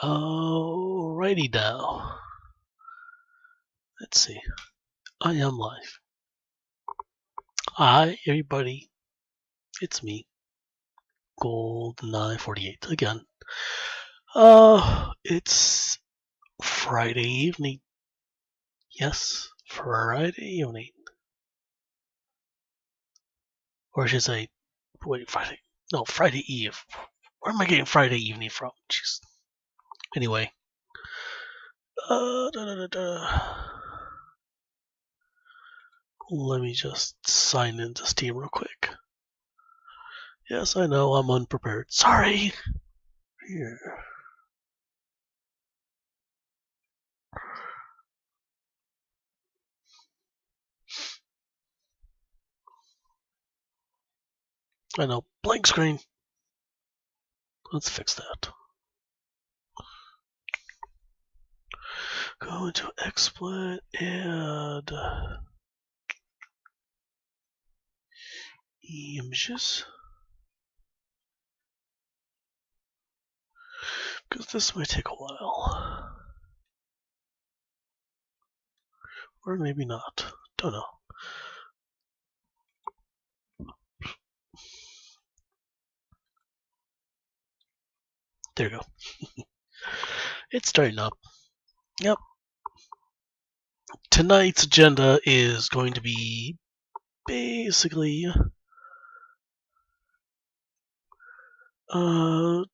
Alrighty now. Let's see. I am live. Hi, everybody. It's me, GoldenEye48 again. It's Friday evening. Yes, Friday evening. Or should I say, wait, Friday? No, Friday Eve. Where am I getting Friday evening from? Jeez. Anyway. Let me just sign into Steam real quick. Yes, I know, I'm unprepared. Sorry! Here. I know, blank screen. Let's fix that. Go into XSplit, add images. Because this might take a while. Or maybe not. Don't know. There you go. It's starting up. Yep. Tonight's agenda is going to be basically what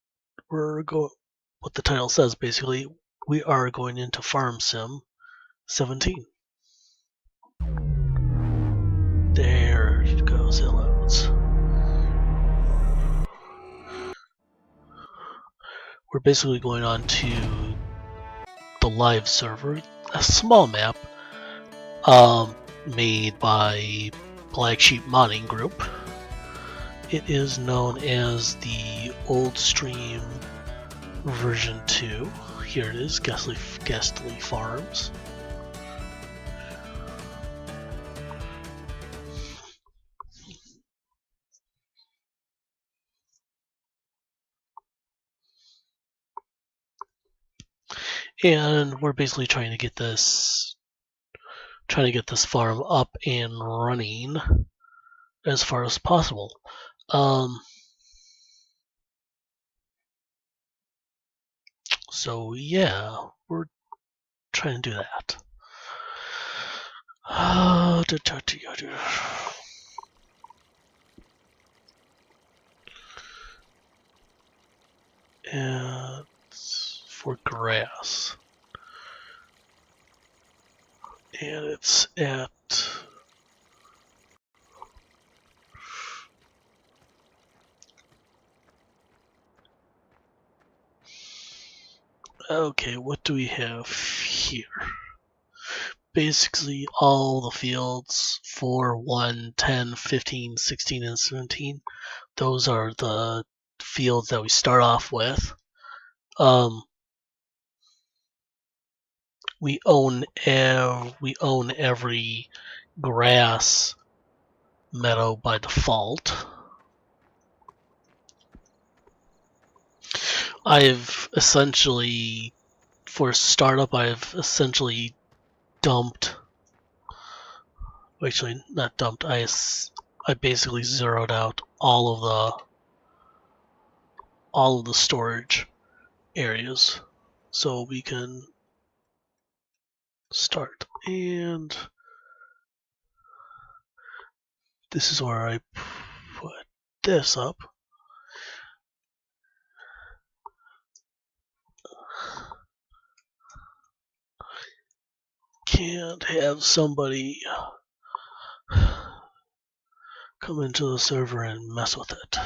the title says basically, we are going into Farm Sim 17. There it goes, it loads. We're basically going on to the live server, a small map made by Black Sheep Modding Group. It is known as the Old Stream version 2. Here it is, Ghastly Farms. And we're basically trying to get this farm up and running as far as possible. So yeah, we're trying to do that. And for grass. And it's at okay, what do we have here? Basically all the fields 4, 1, 10, 15, 16, and 17. Those are the fields that we start off with. We own every grass meadow by default. For startup, I've essentially dumped. Actually, not dumped. I basically zeroed out all of the storage areas, so we can start. And this is where I put this up. Can't have somebody come into the server and mess with it.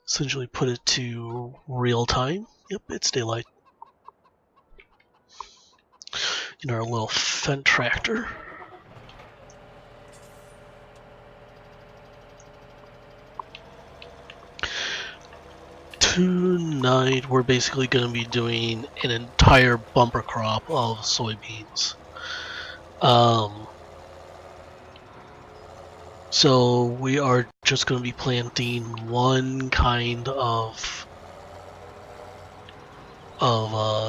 Essentially put it to real time. Yep, it's daylight. In our little Fendt tractor. Tonight we're basically going to be doing an entire bumper crop of soybeans. So we are just going to be planting one kind of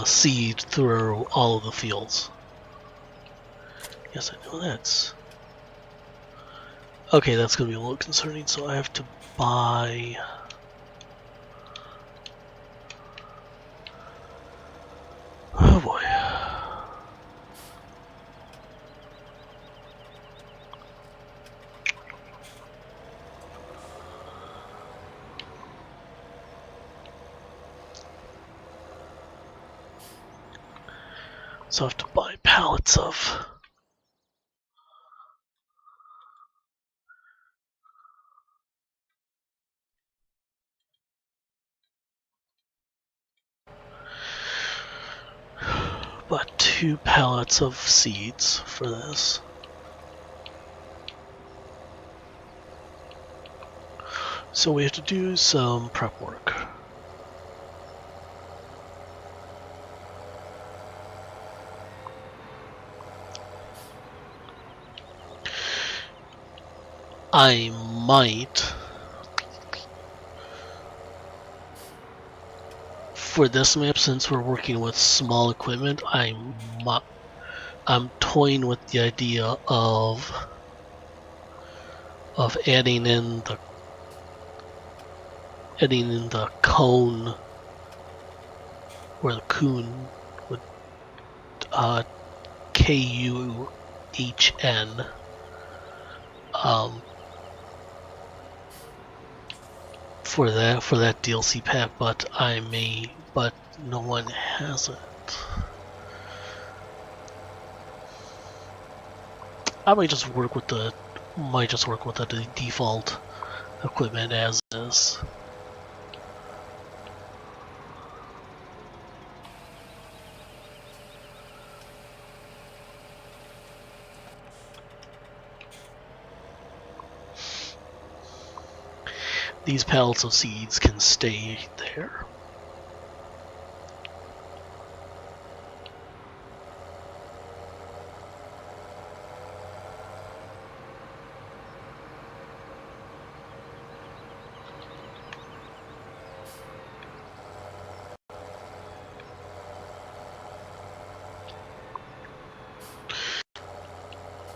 seed through all of the fields. Yes, I know that's... Okay, that's going to be a little concerning, so I have to buy... Oh boy. So I have to buy pallets of... But 2 pallets of seeds for this. So we have to do some prep work. I might, for this map, since we're working with small equipment, I'm toying with the idea of adding in the cone, or the coon with KUHN. For that DLC pack, but no one has it. I might just work with the default equipment as is. These pallets of seeds can stay there.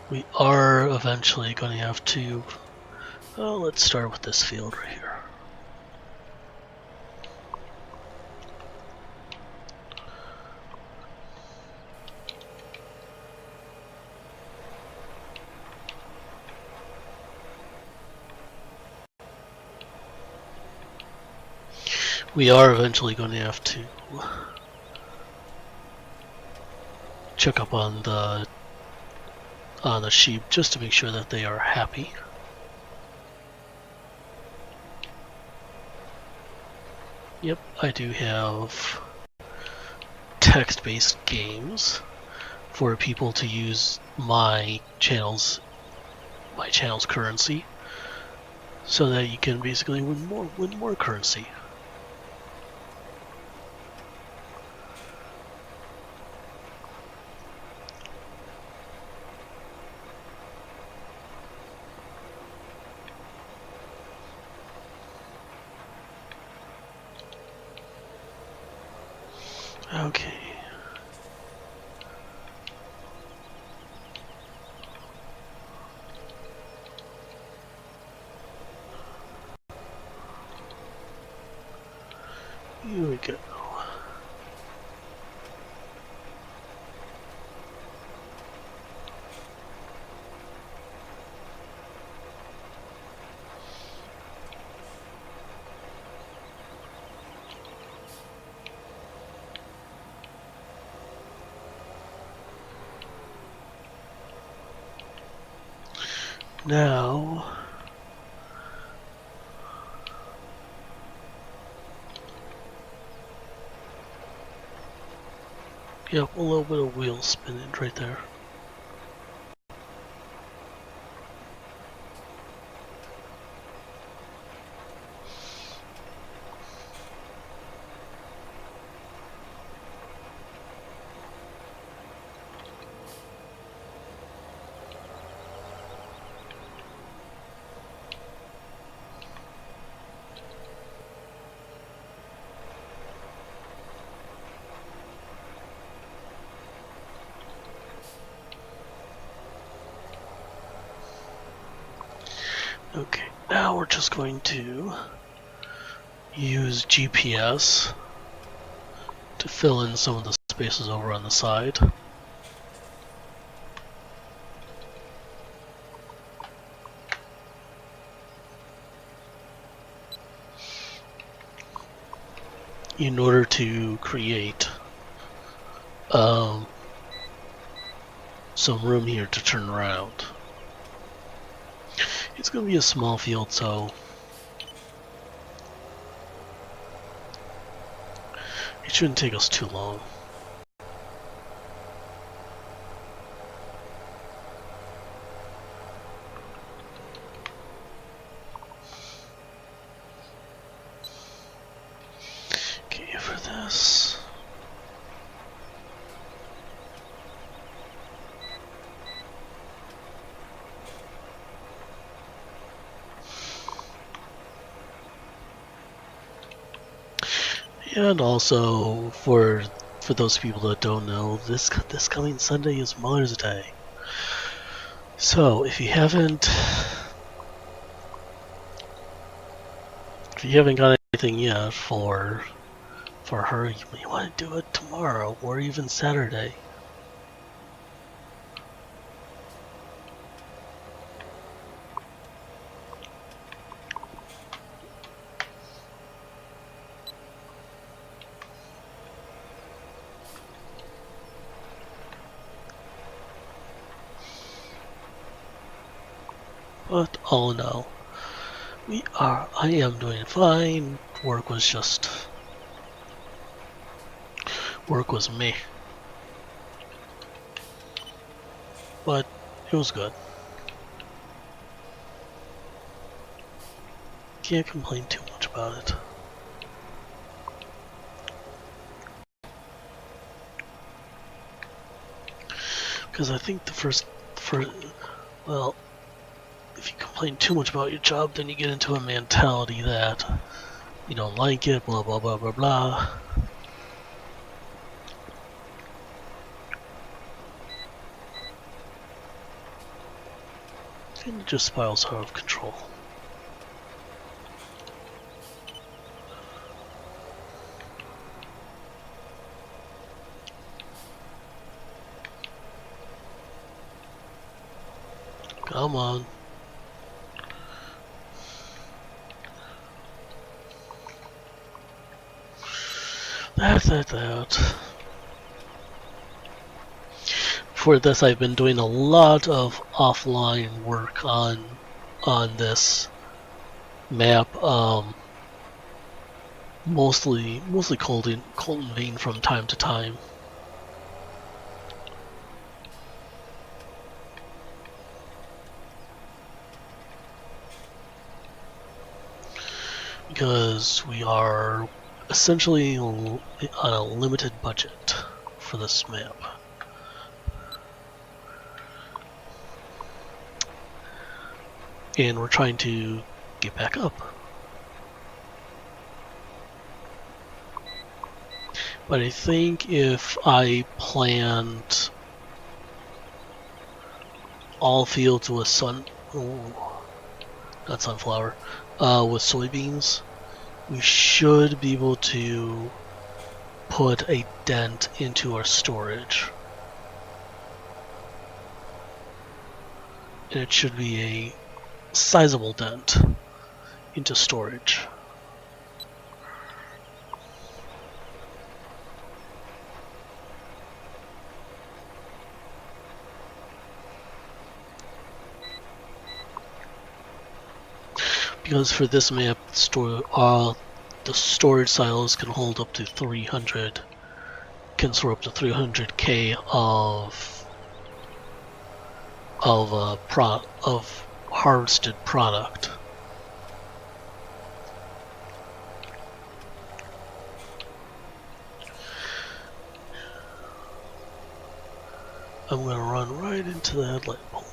We are eventually going to have to... Oh, let's start with this field right here. We are eventually going to have to check up on the sheep just to make sure that they are happy. Yep, I do have text-based games for people to use my channel's currency, so that you can basically win more currency. Okay. Here we go. Now, yep, a little bit of wheel spinning right there. Okay, now we're just going to use GPS to fill in some of the spaces over on the side. In order to create some room here to turn around. It's going to be a small field, so it shouldn't take us too long. Okay, for this. And also, for those people that don't know, this coming Sunday is Mother's Day. So if you haven't got anything yet for her, you may want to do it tomorrow or even Saturday. But all in all, I am doing fine. Work was me. But it was good. Can't complain too much about it. Because I think well, if you complain too much about your job, then you get into a mentality that you don't like it, blah blah blah blah blah. And it just spirals out of control. Come on. That. For this, I've been doing a lot of offline work on this map. Mostly Colton Vein from time to time. Because we are essentially on a limited budget for this map. And we're trying to get back up. But I think if I plant all fields with not sunflower, with soybeans, we should be able to put a dent into our storage. And it should be a sizable dent into storage. Because for this map, the storage silos can hold up to 300, can store up to 300k of harvested product. I'm going to run right into that light pole.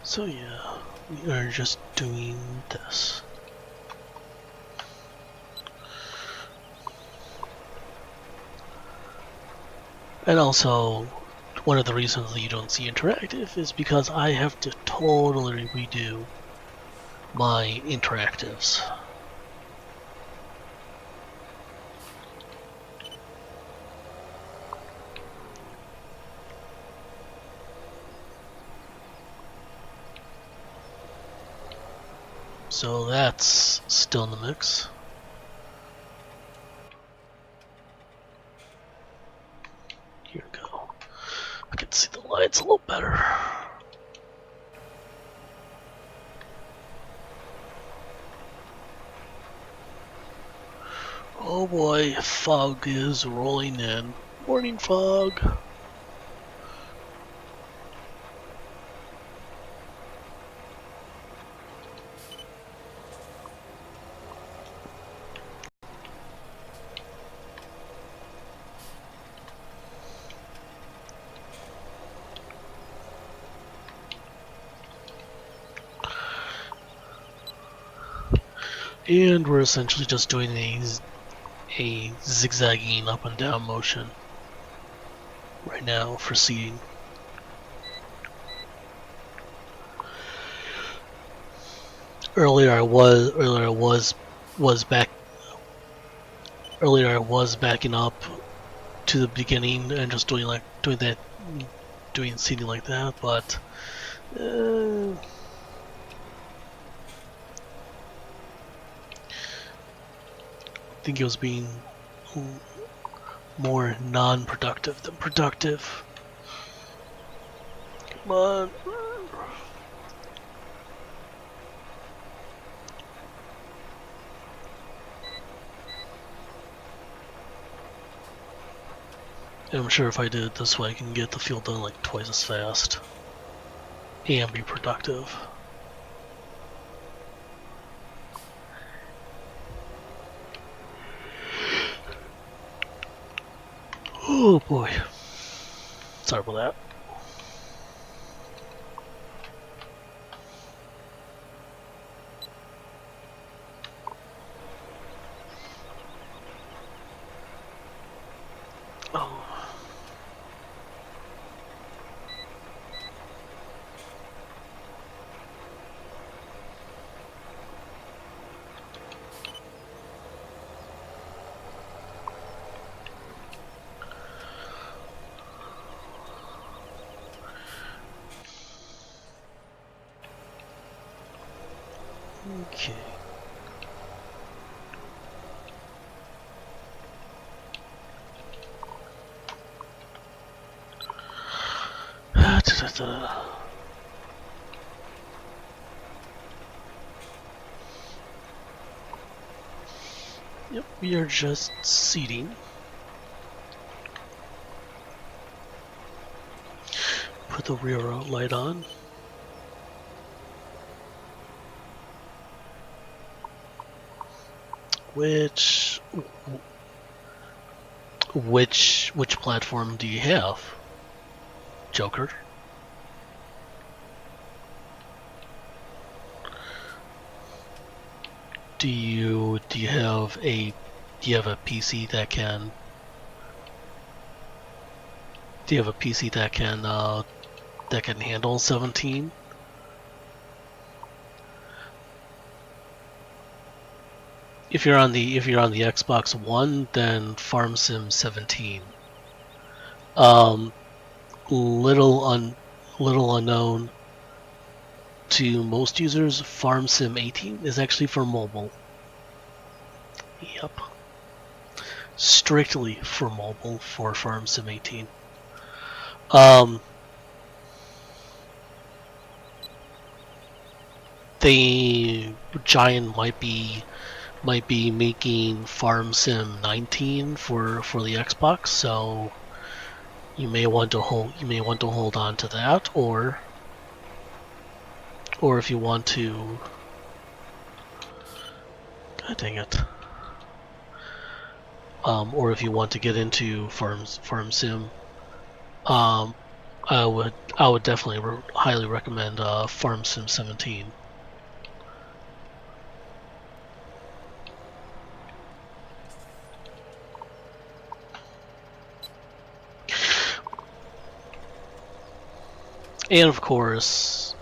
So yeah, we are just doing this. And also, one of the reasons that you don't see interactive is because I have to totally redo my interactives. So that's still in the mix. Here we go. I can see the lights a little better. Oh boy, fog is rolling in. Morning fog. And we're essentially just doing a zigzagging up and down motion right now for seating. Earlier I was backing up to the beginning and just doing seating like that, but I think it was being more non-productive than productive. Come on. I'm sure if I did it this way, I can get the field done like twice as fast and be productive. Oh boy. Sorry about that. Oh. Okay. Yep, we are just seating. Put the rear light on. Which platform do you have, Joker? Do you have a PC that can handle 17? If you're on the Xbox One, then Farm Sim 17. Little unknown to most users, Farm Sim 18 is actually for mobile. Yep. Strictly for mobile for Farm Sim 18. Giant might be making Farm Sim 19 for the Xbox, so you may want to hold on to that, or if you want to, god dang it, or if you want to get into Farm Sim, I would definitely highly recommend Farm Sim 17. And of course,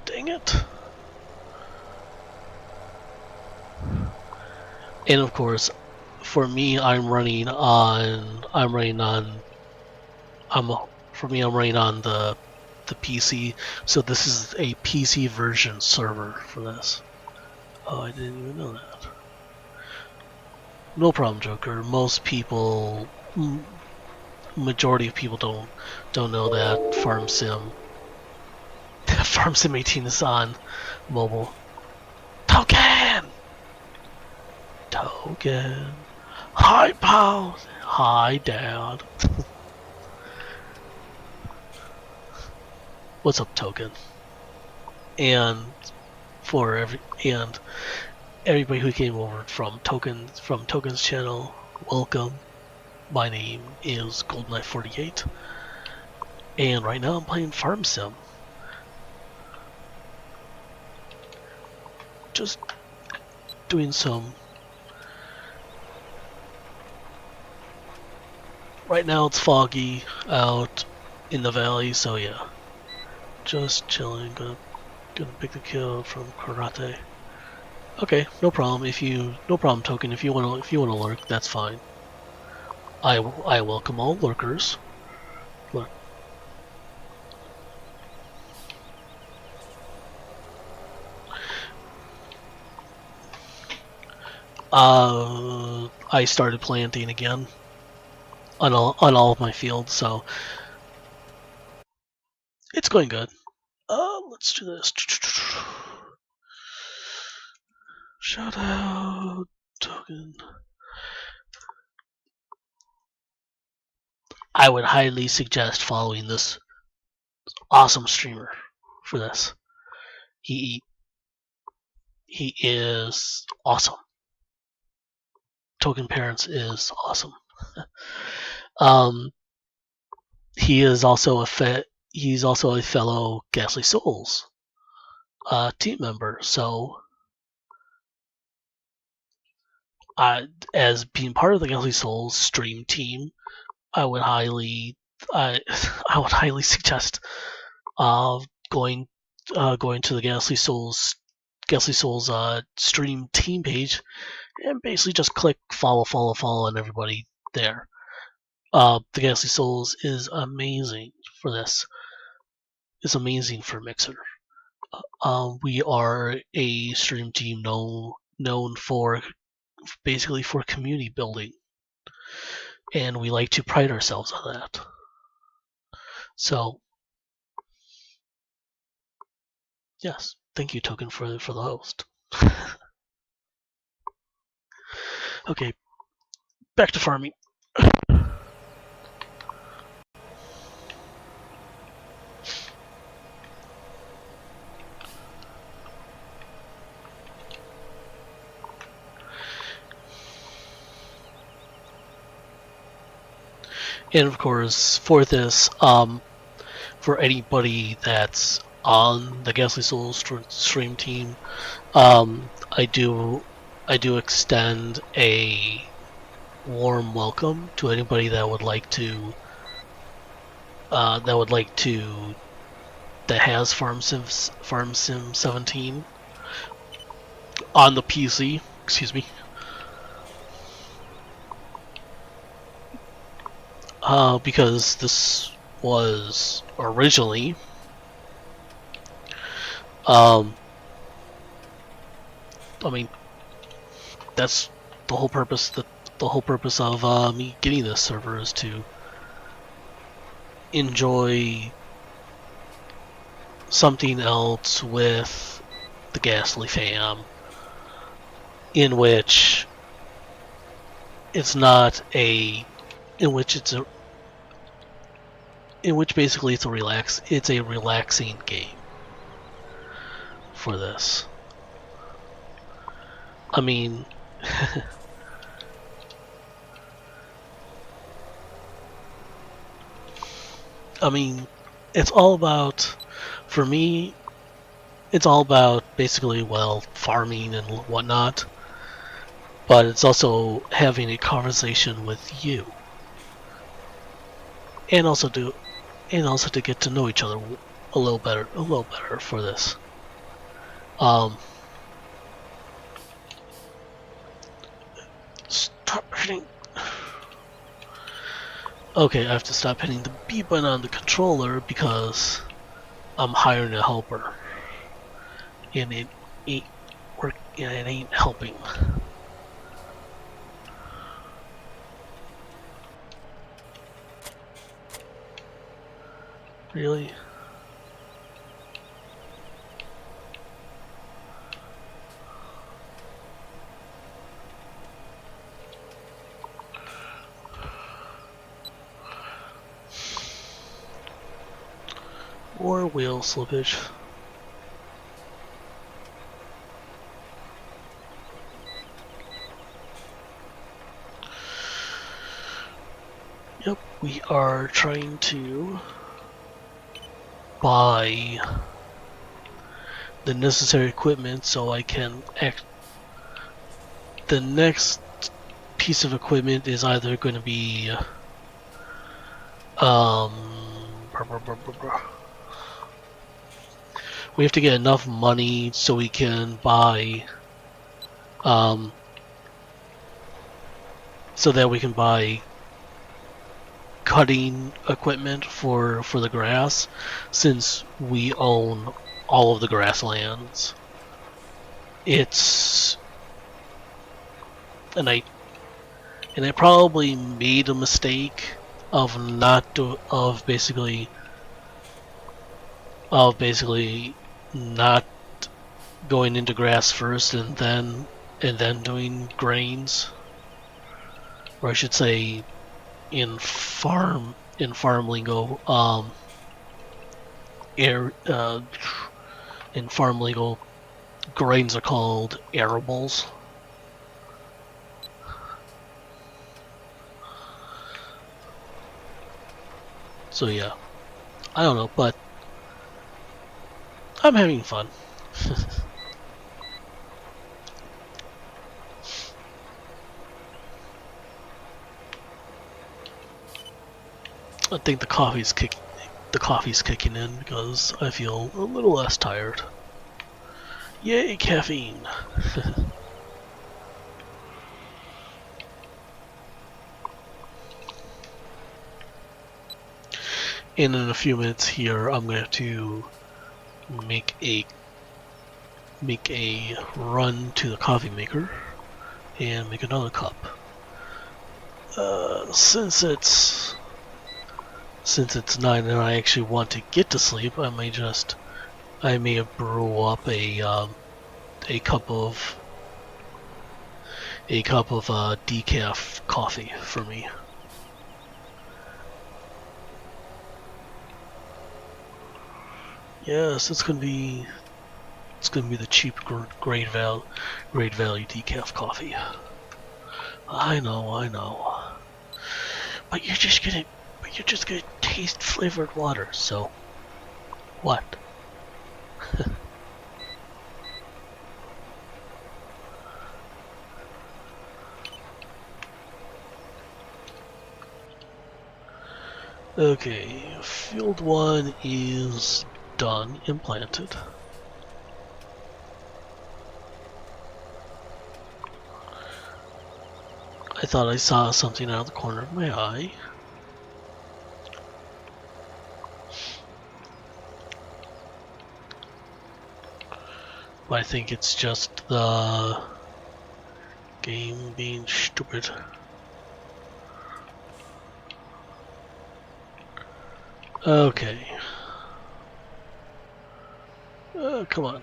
dang it. And of course, for me, I'm running on the PC. So this is a PC version server for this. Oh, I didn't even know that. No problem, Joker. Most people, majority of people don't know that Farm Sim 18 is on mobile. Token! Hi, pal! Hi, Dad. What's up, Token? And everybody who came over from Token's channel, welcome. My name is GoldenEye48, and right now I'm playing Farm Sim. Just doing some. Right now it's foggy out in the valley, so yeah. Just chilling. Gonna pick the kid up from karate. Okay, no problem. No problem, Token. If you wanna lurk, that's fine. I welcome all lurkers. Look. I started planting again on all of my fields, so it's going good. Let's do this. Shout out Token. I would highly suggest following this awesome streamer for this. He is awesome. Token Parents is awesome. He is also he's also a fellow Ghastly Souls team member. So, as being part of the Ghastly Souls stream team, I would highly suggest going to the Ghastly Souls stream team page and basically just click follow on everybody there. The Ghastly Souls is amazing for this. It's amazing for Mixer. We are a stream team known for basically for community building, and we like to pride ourselves on that. So, yes, thank you, Token, for the host. Okay, back to farming. And of course, for this, for anybody that's on the Ghastly Souls stream team, I do extend a warm welcome to anybody that has Farm Sim 17 on the PC. Excuse me. Because this was originally I mean, that's the whole purpose of me getting this server is to enjoy something else with the Ghastly fam, in which basically it's a relaxing game for this. I mean, I mean, it's all about, for me, it's all about basically, well, farming and whatnot, but it's also having a conversation with you, and also to get to know each other a little better for this. Stop hitting. Okay, I have to stop hitting the B button on the controller because I'm hiring a helper, and it ain't helping. Really? Or wheel slippage. Yep, we are trying to buy the necessary equipment so I can the next piece of equipment is either going to be we have to get enough money so we can buy so that we can buy cutting equipment for the grass, since we own all of the grasslands. And I probably made a mistake of basically not going into grass first and then doing grains, or I should say in farm lingo, in farm lingo, grains are called arables. So yeah, I don't know, but I'm having fun. I think the coffee's kicking in because I feel a little less tired. Yay, caffeine! And in a few minutes here, I'm going to make a run to the coffee maker and make another cup. Since it's 9 and I actually want to get to sleep, I may brew up a cup of decaf coffee for me. Yes, it's gonna be the cheap great value decaf coffee. I know. But you're just gonna taste flavored water, so what? Okay, field 1 is done, implanted. I thought I saw something out of the corner of my eye. But I think it's just the game being stupid. Okay. Come on.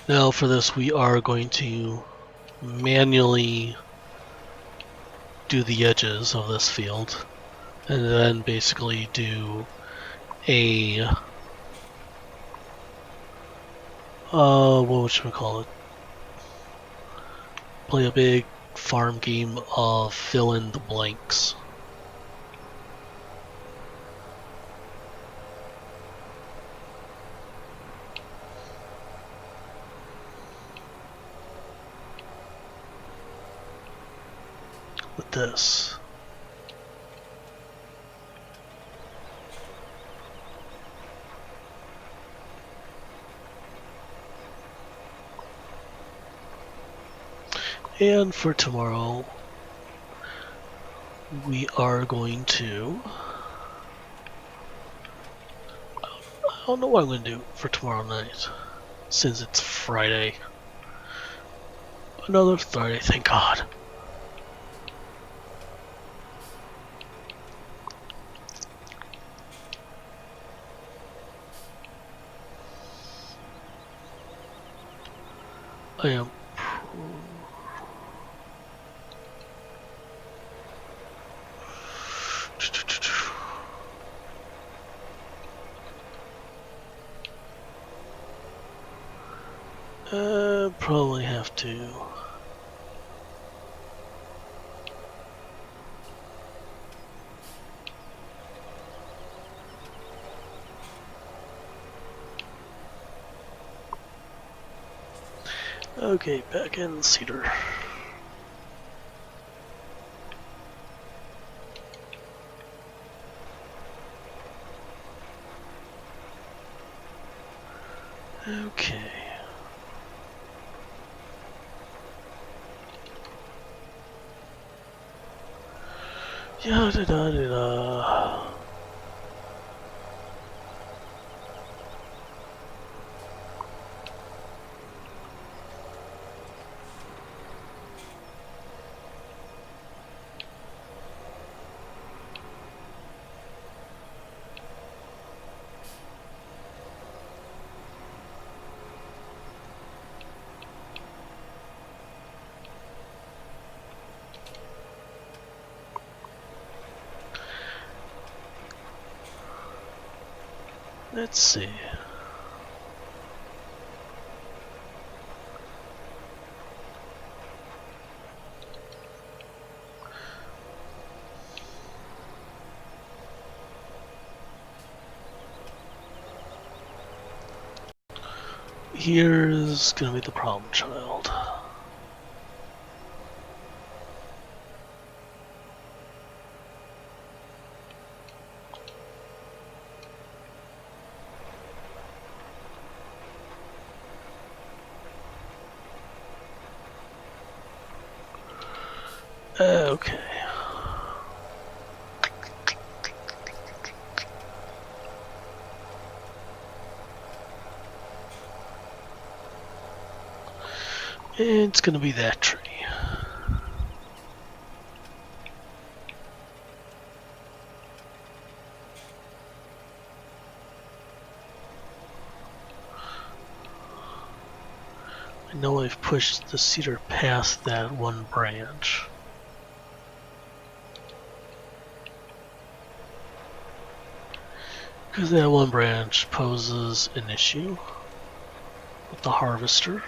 Now for this, we are going to manually do the edges of this field, and then basically do a what should we call it? Play a big farm game of fill in the blanks. With this. And for tomorrow, we are going to... I don't know what I'm going to do for tomorrow night, since it's Friday. Another Friday, thank God. I am... probably have to. Okay, back in Cedar. Okay. Yada-da-da-da. Let's see. Here's gonna be the problem child. Okay. It's gonna be that tree. I know I've pushed the cedar past that one branch. Because that one branch poses an issue with the harvester.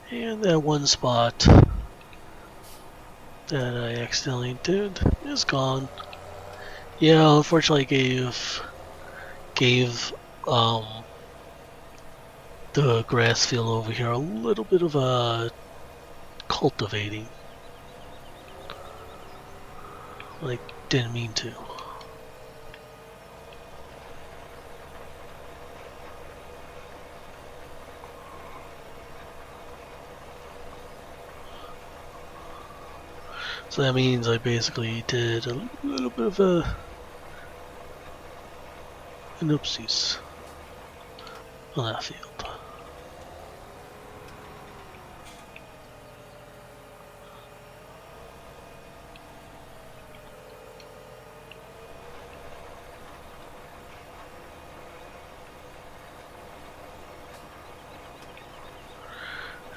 And that one spot that I accidentally did is gone. Yeah, unfortunately gave the grass field over here a little bit of a cultivating. Like, didn't mean to. So that means I basically did a little bit of an oopsies on that field.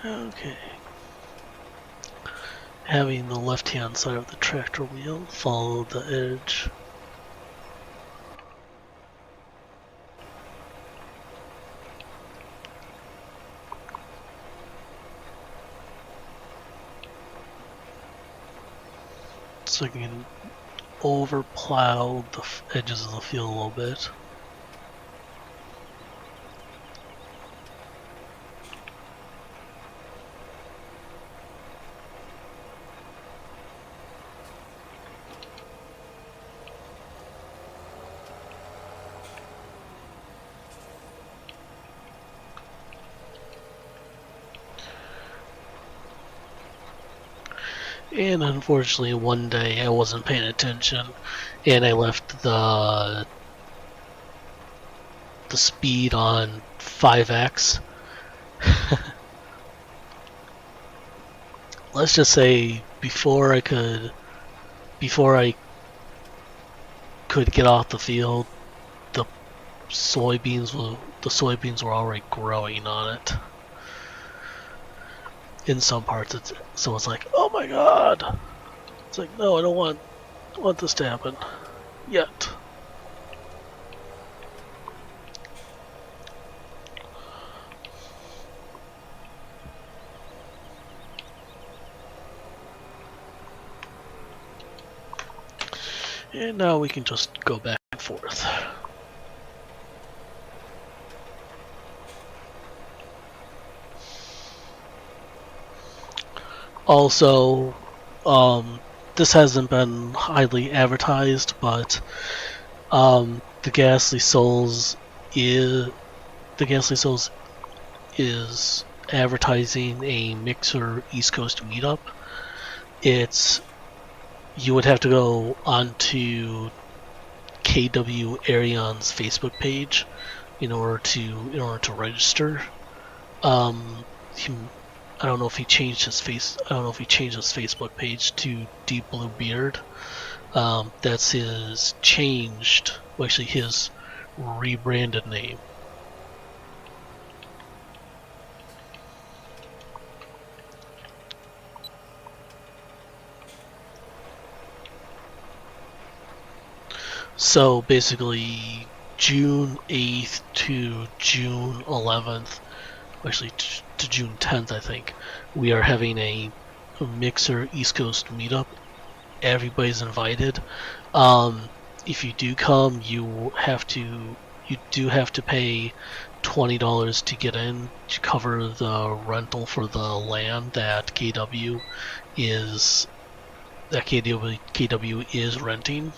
Okay. Having the left-hand side of the tractor wheel follow the edge so I can overplow the edges of the field a little bit. And unfortunately, one day I wasn't paying attention, and I left the speed on 5x. Let's just say before I could get off the field, the soybeans were already growing on it. In some parts, so it's like, oh my god! It's like, no, I don't want this to happen yet. And now we can just go back and forth. Also, this hasn't been highly advertised, but the Ghastly Souls is advertising a Mixer East Coast meetup. You would have to go onto KW Arion's Facebook page in order to register. I don't know if he changed his Facebook page to Deep Blue Beard. That's his his rebranded name. So basically, June 8th to June 11th, actually to June 10th, I think, we are having a Mixer East Coast meetup. Everybody's invited. If you do come, you do have to pay $20 to get in to cover the rental for the land that KW is renting.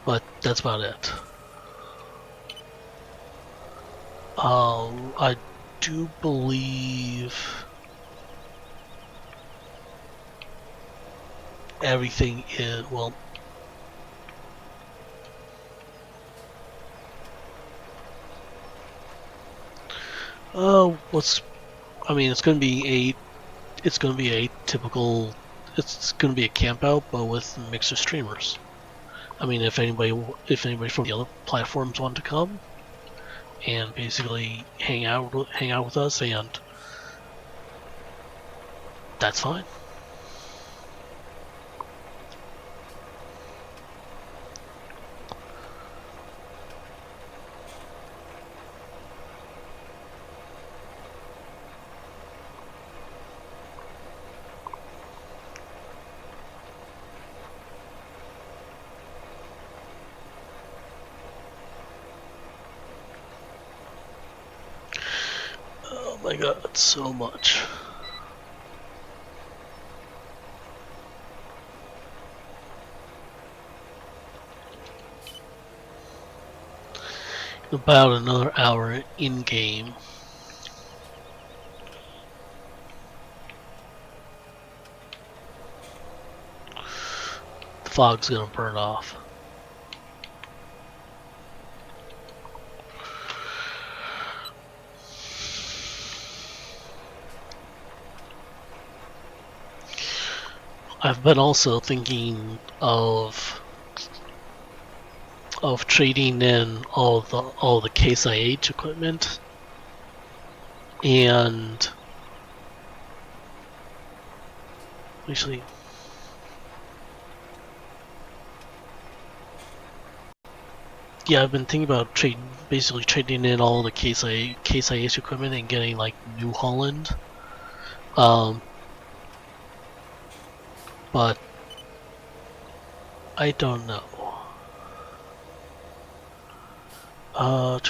But that's about it. I do believe everything is, well, it's gonna be a camp out, but with Mixer streamers. I mean, if anybody from the other platforms want to come and basically hang out with us, and that's fine. Oh my god, so much. About another hour in game. The fog's gonna burn off. I've been also thinking of trading in all the Case IH equipment and actually I've been thinking about basically trading in all the Case IH equipment and getting like New Holland. But I don't know. Uh,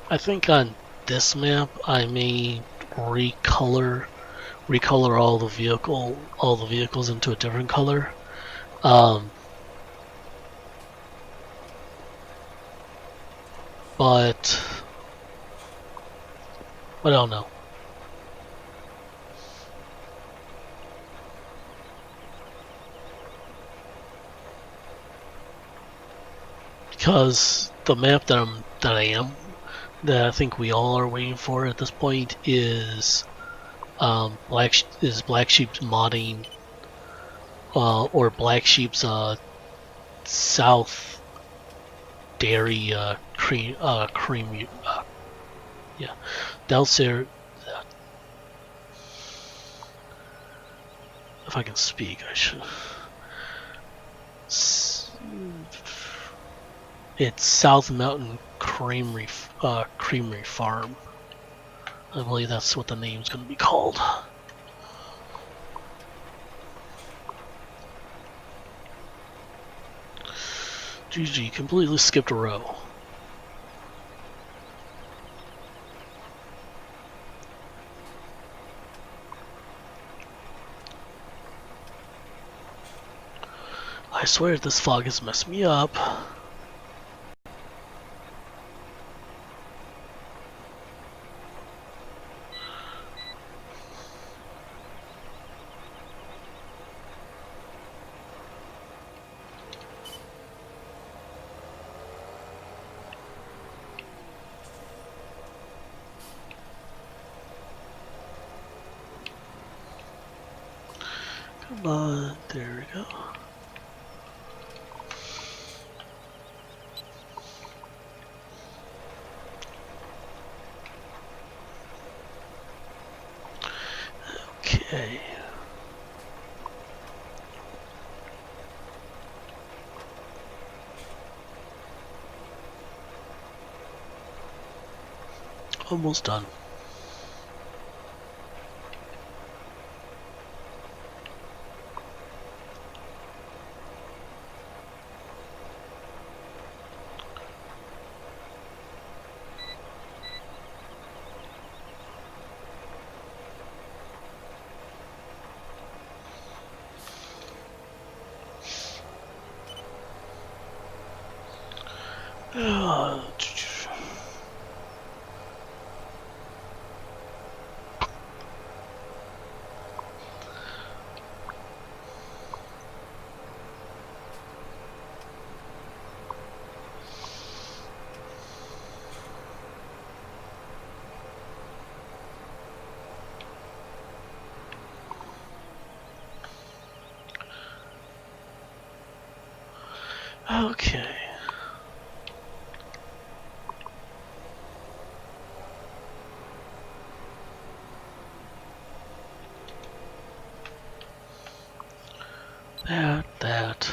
I think on this map I may recolor all the vehicles into a different color. But I don't know. Because the map that I think we all are waiting for at this point is Black Sheep's modding, or Black Sheep's South Dairy cream yeah, Delcer. If I can speak, I should. It's South Mountain Creamery Farm. I believe that's what the name's going to be called. GG, completely skipped a row. I swear this fog has messed me up. Come on, there we go. Okay. Almost done. Okay. That.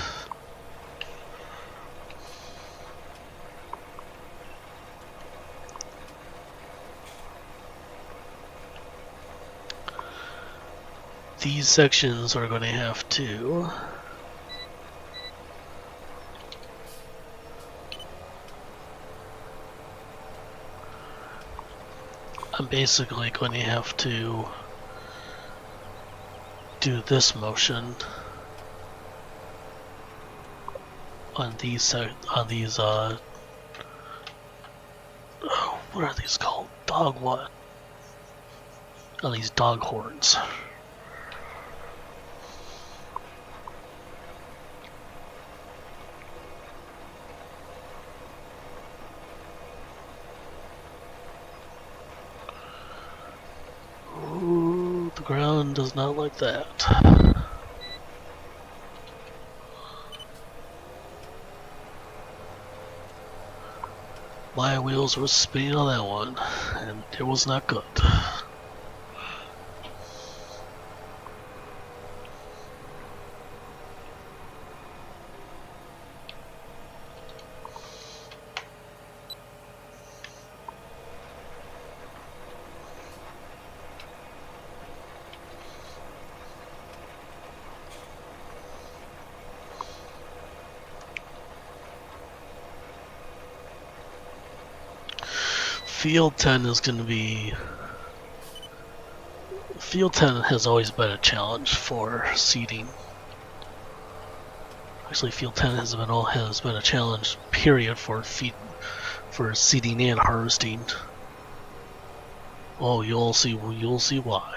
These sections are going to have to I'm basically going to have to do this motion on these what are these called? Dog what? On these dog horns. Ooh, the ground does not like that. My wheels were spinning on that one, and it was not good. Field 10 is going to be... Field 10 has always been a challenge for seeding. Actually, Field 10 has been a challenge, period, for seeding and harvesting. Oh, you'll see why.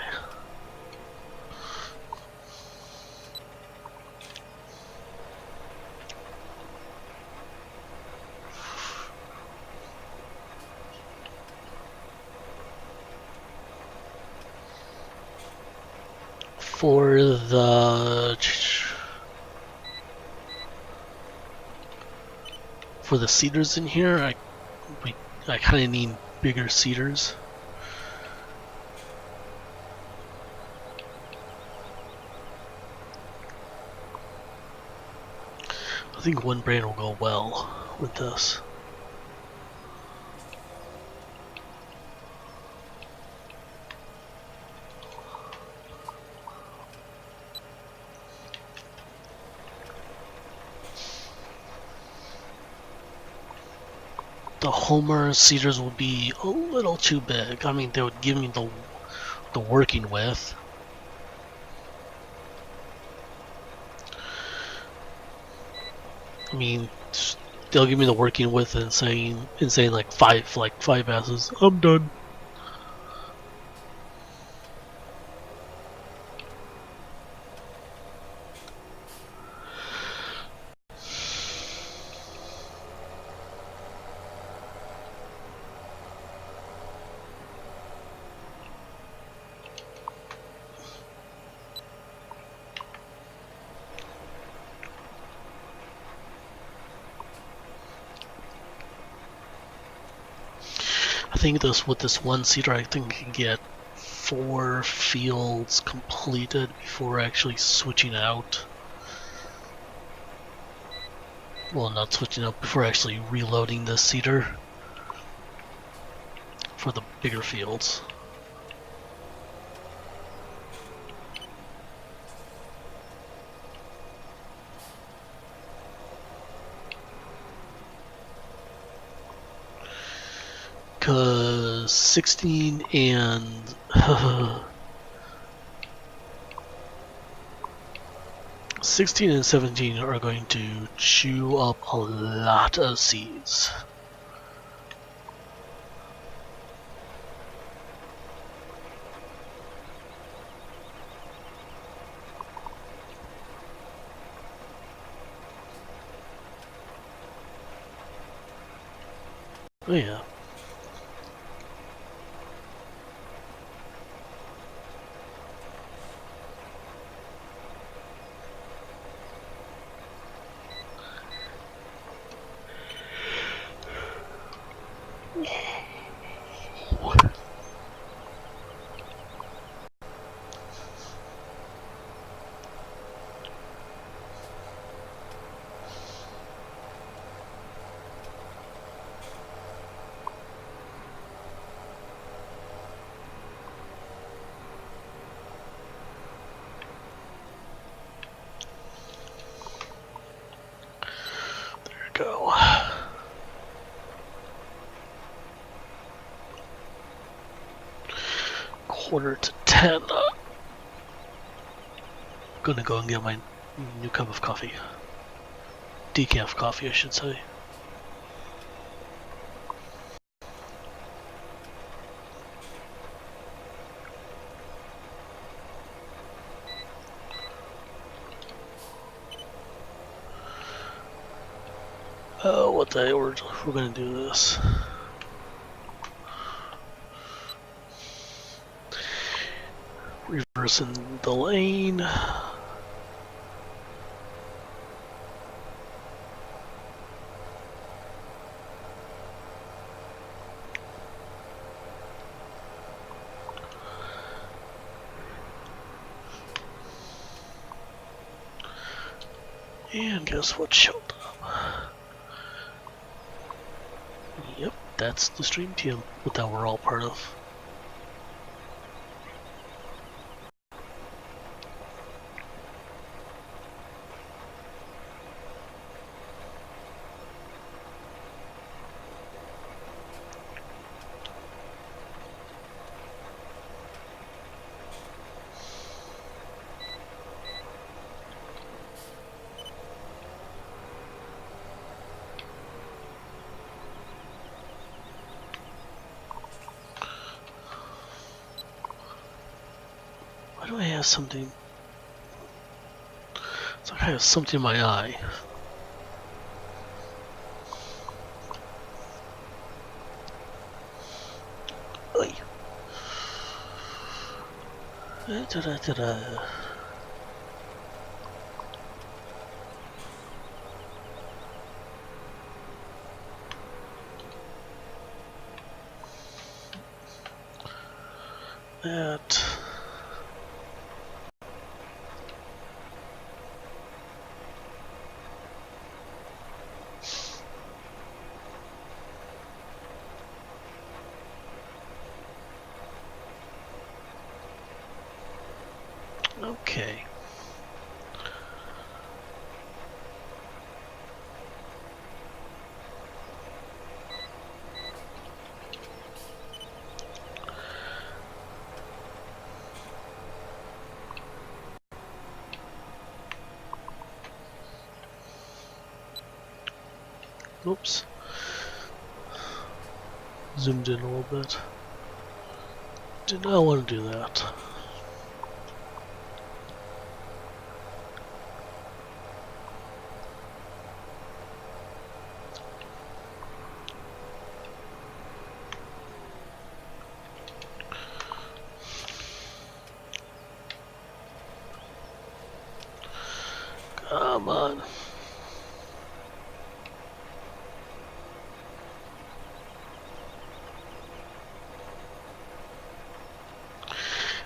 For the seeders in here, I kind of need bigger seeders. I think one brand will go well with this. The Homer seeders will be a little too big. I mean, they would give me the working width. I mean, they'll give me the working width and saying like five passes. I'm done. I think with this one seeder, I think I can get 4 fields completed before actually switching out. Well, not switching out, before actually reloading this seeder for the bigger fields. Because 16 and 16 and 17 are going to chew up a lot of seeds. Oh yeah. Go. Quarter to 10. Gonna go and get my new cup of coffee. Decaf coffee, I should say. Oh, what the hell? We're gonna do this. Reversing the lane. And guess what showed up? Yep, that's the stream team that we're all part of. Why do I have something? It's like I have something in my eye. Oy. Da-da-da-da. That. Okay. Oops. Zoomed in a little bit. Did not want to do that. Come on.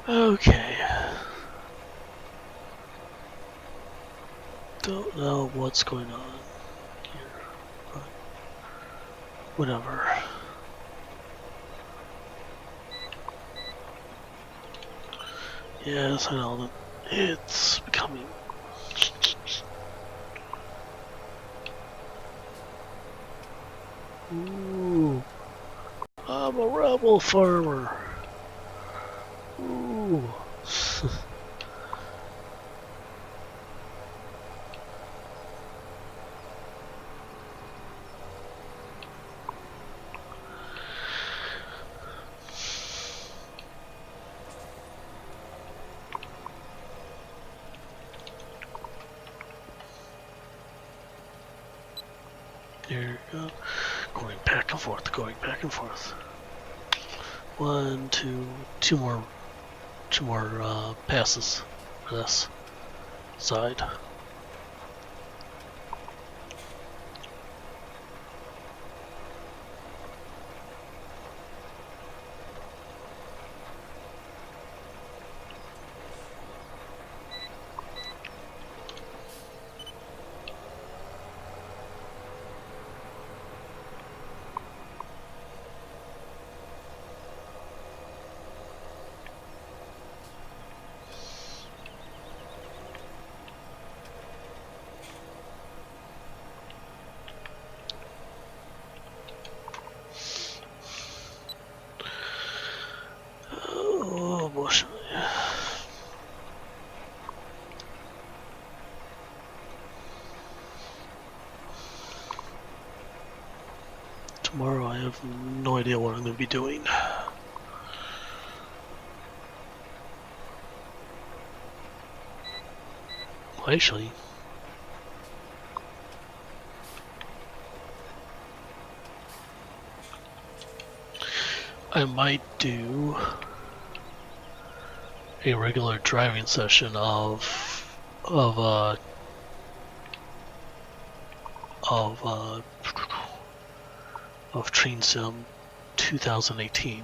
Okay. Don't know what's going on here, but whatever. Yes, I know that it's becoming. Ooh, I'm a rebel farmer. Ooh. There you go. Going back and forth, going back and forth. One, two more passes for this side. Oh boy. Tomorrow I have no idea what I'm going to be doing. Actually, I might do a regular driving session of Train Sim 2018.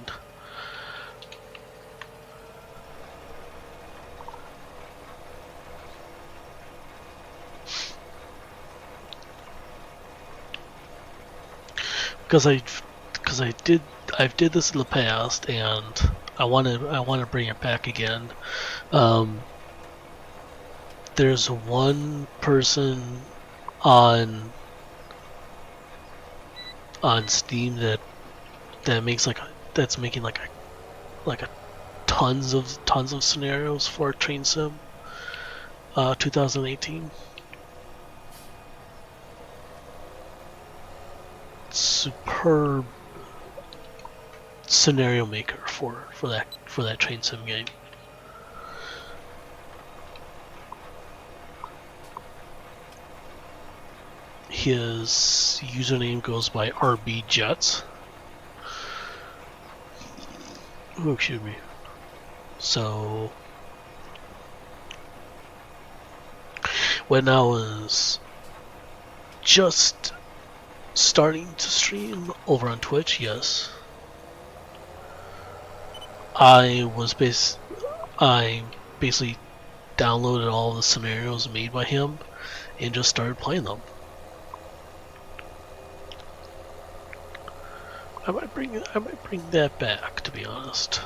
Because I did this in the past, and I want to bring it back again. There's one person on Steam that makes that's making like a tons of scenarios for Train Sim 2018. Superb scenario maker for that Train Sim game. his username goes by RB Jets. Oh, excuse me. So when I was just starting to stream over on Twitch, yes, I basically downloaded all the scenarios made by him and just started playing them. I might bring that back, to be honest.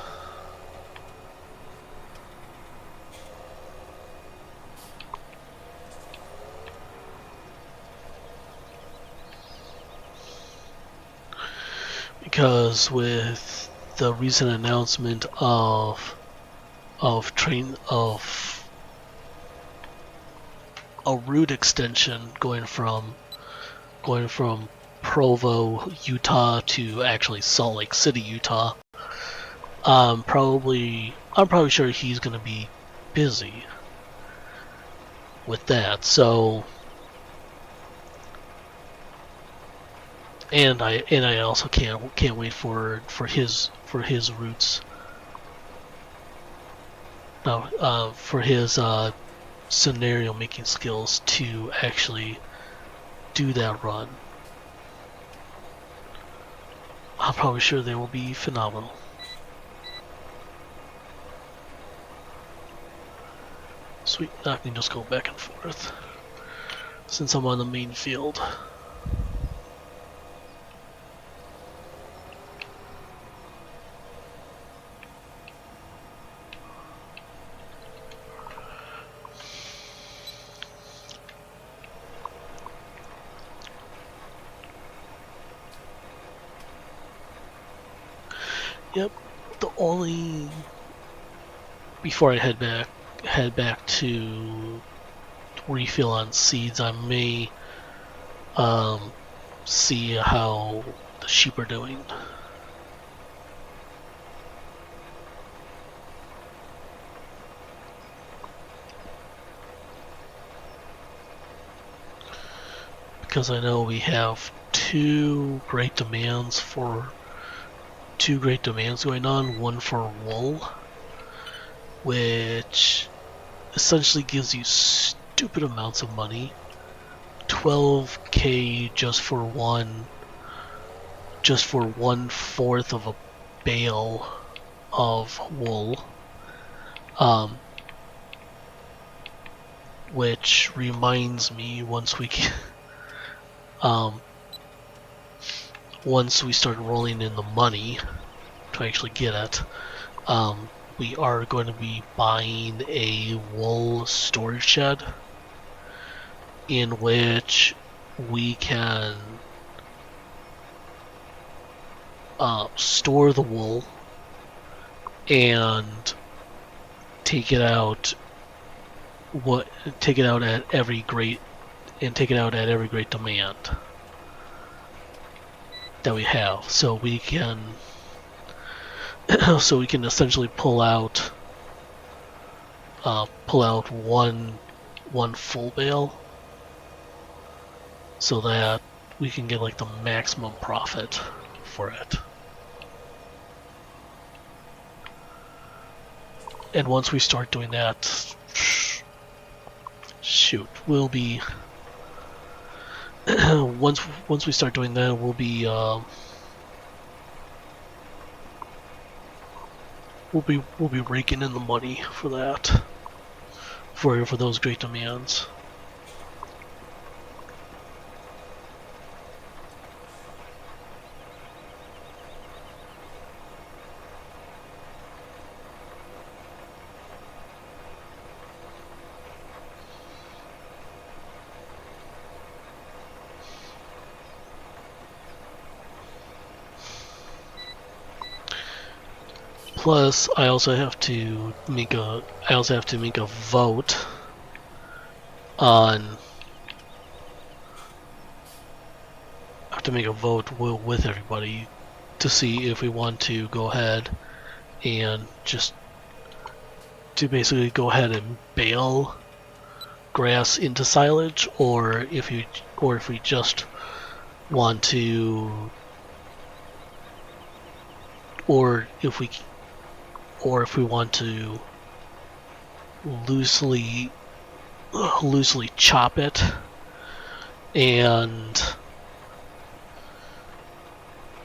Because with the recent announcement of a route extension going from Provo, Utah to actually Salt Lake City, Utah, I'm probably sure he's going to be busy with that. So, and I also can't wait for his routes. No, for his scenario making skills to actually do that run. I'm probably sure they will be phenomenal. Sweet, I can just go back and forth since I'm on the main field. Yep, the only before I head back to refill on seeds, I may see how the sheep are doing. Because I know we have two great demands going on, one for wool, which essentially gives you stupid amounts of money, 12k just for 1/4 of a bale of wool, which reminds me, once we start rolling in the money to actually get it, we are going to be buying a wool storage shed in which we can store the wool and take it out at every great demand that we have, so we can essentially pull out one full bale, so that we can get like the maximum profit for it. And once we start doing that, shoot, we'll be once we start doing that, we'll be raking in the money for that, for those great demands. Plus, I also have to make a vote on. I have to make a vote with everybody to see if we want to go ahead and just to basically go ahead and bail grass into silage, or if we just want to, or if we want to loosely chop it and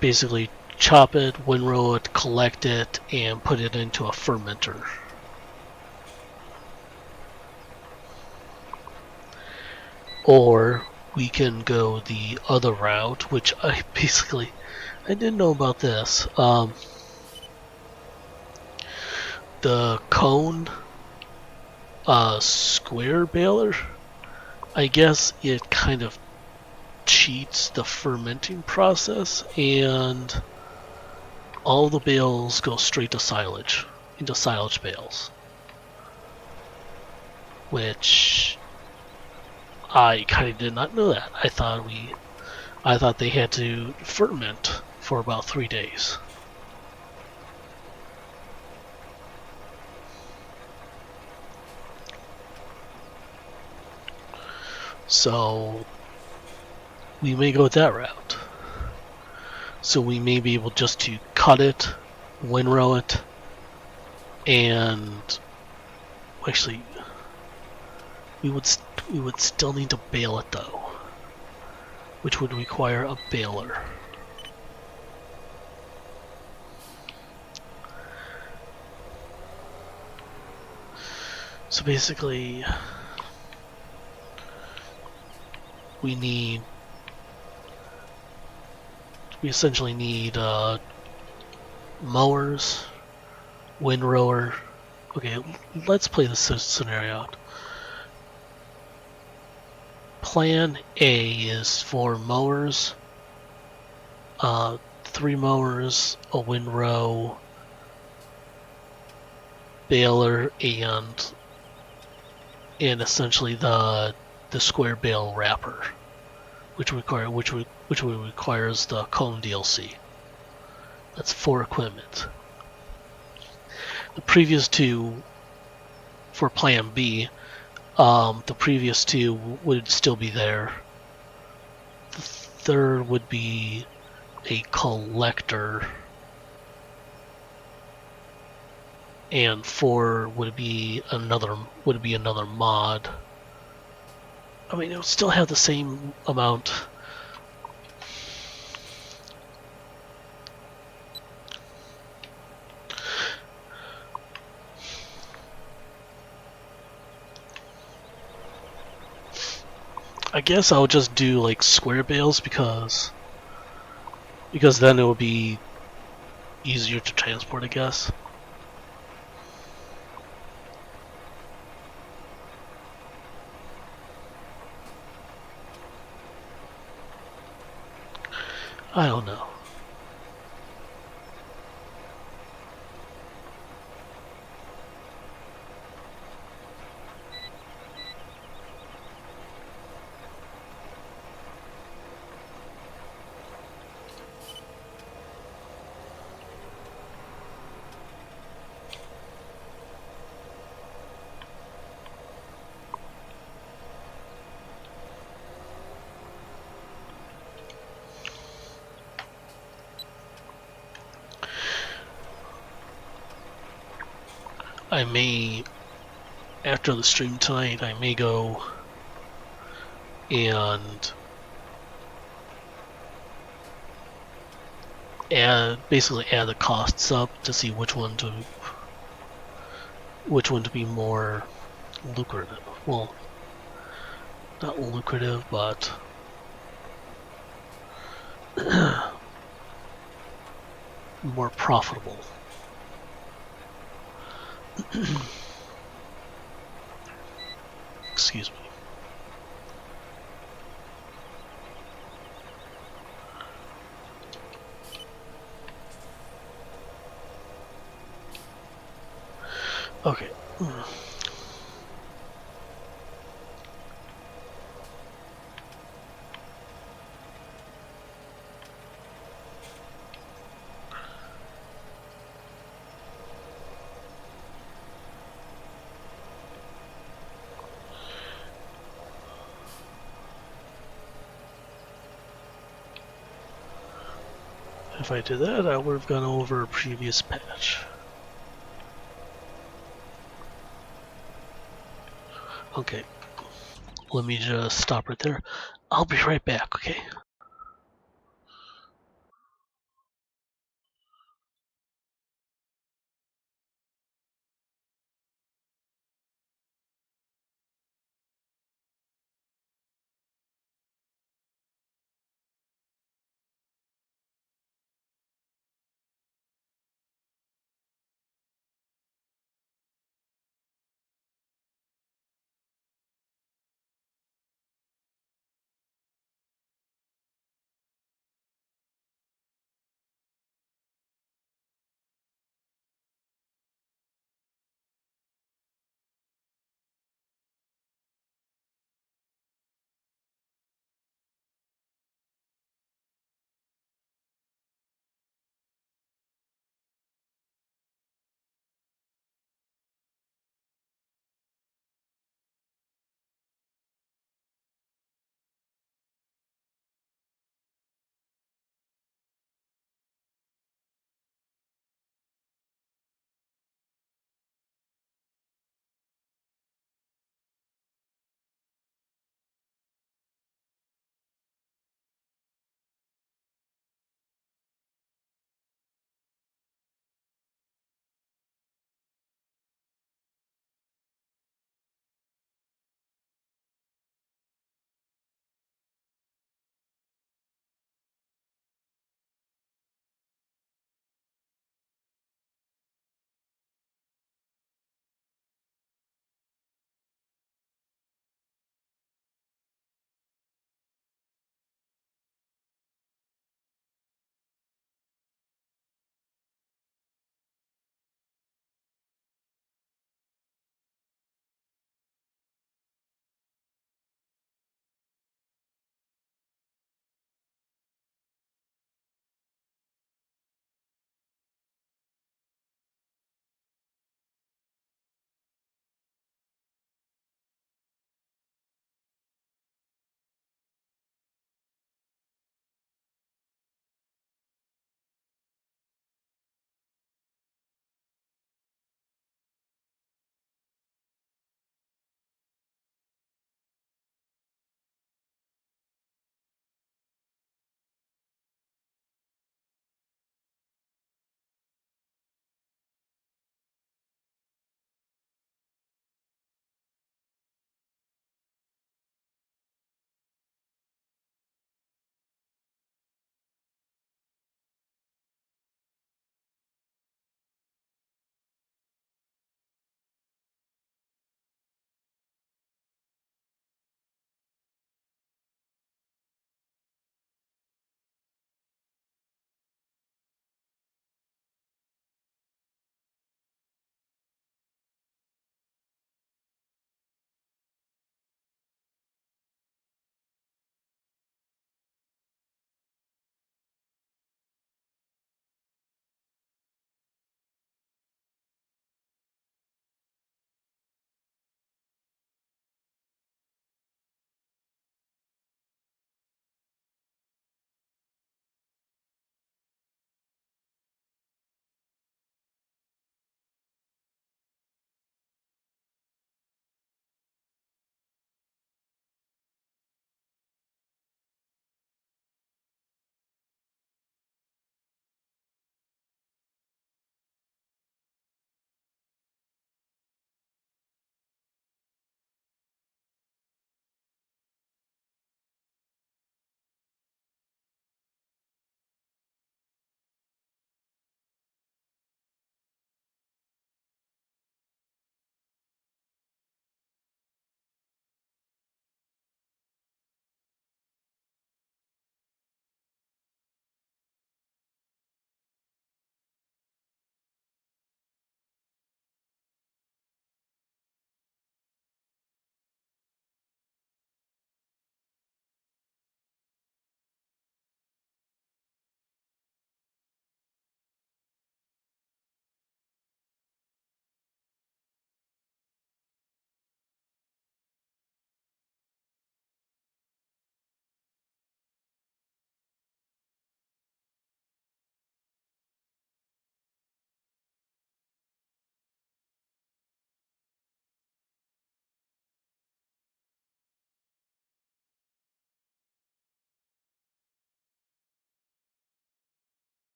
basically chop it, windrow it, collect it, and put it into a fermenter. Or we can go the other route, which I didn't know about this. The cone square baler, I guess it kind of cheats the fermenting process, and all the bales go straight to silage, into silage bales, which I kind of did not know that. I thought they had to ferment for about 3 days. So we may go that route. So we may be able just to cut it, windrow it, and actually we would still need to bale it though, which would require a baler. So basically, we essentially need mowers, windrower. Okay, let's play this scenario out. Plan A is for mowers, 3 mowers, a windrow, baler, and essentially the square bale wrapper, which requires the cone DLC. That's 4 equipment. The previous 2 for Plan B, the previous 2 would still be there. The third would be a collector, and 4 would be another mod. I mean, it would still have the same amount. I guess I'll just do like square bales because then it will be easier to transport, I guess. I don't know. I may, after the stream tonight, I may go and basically add the costs up to see which one to be more lucrative. Well, not lucrative, but more profitable. Excuse me. Okay. If I did that, I would have gone over a previous patch. Okay, let me just stop right there. I'll be right back, okay?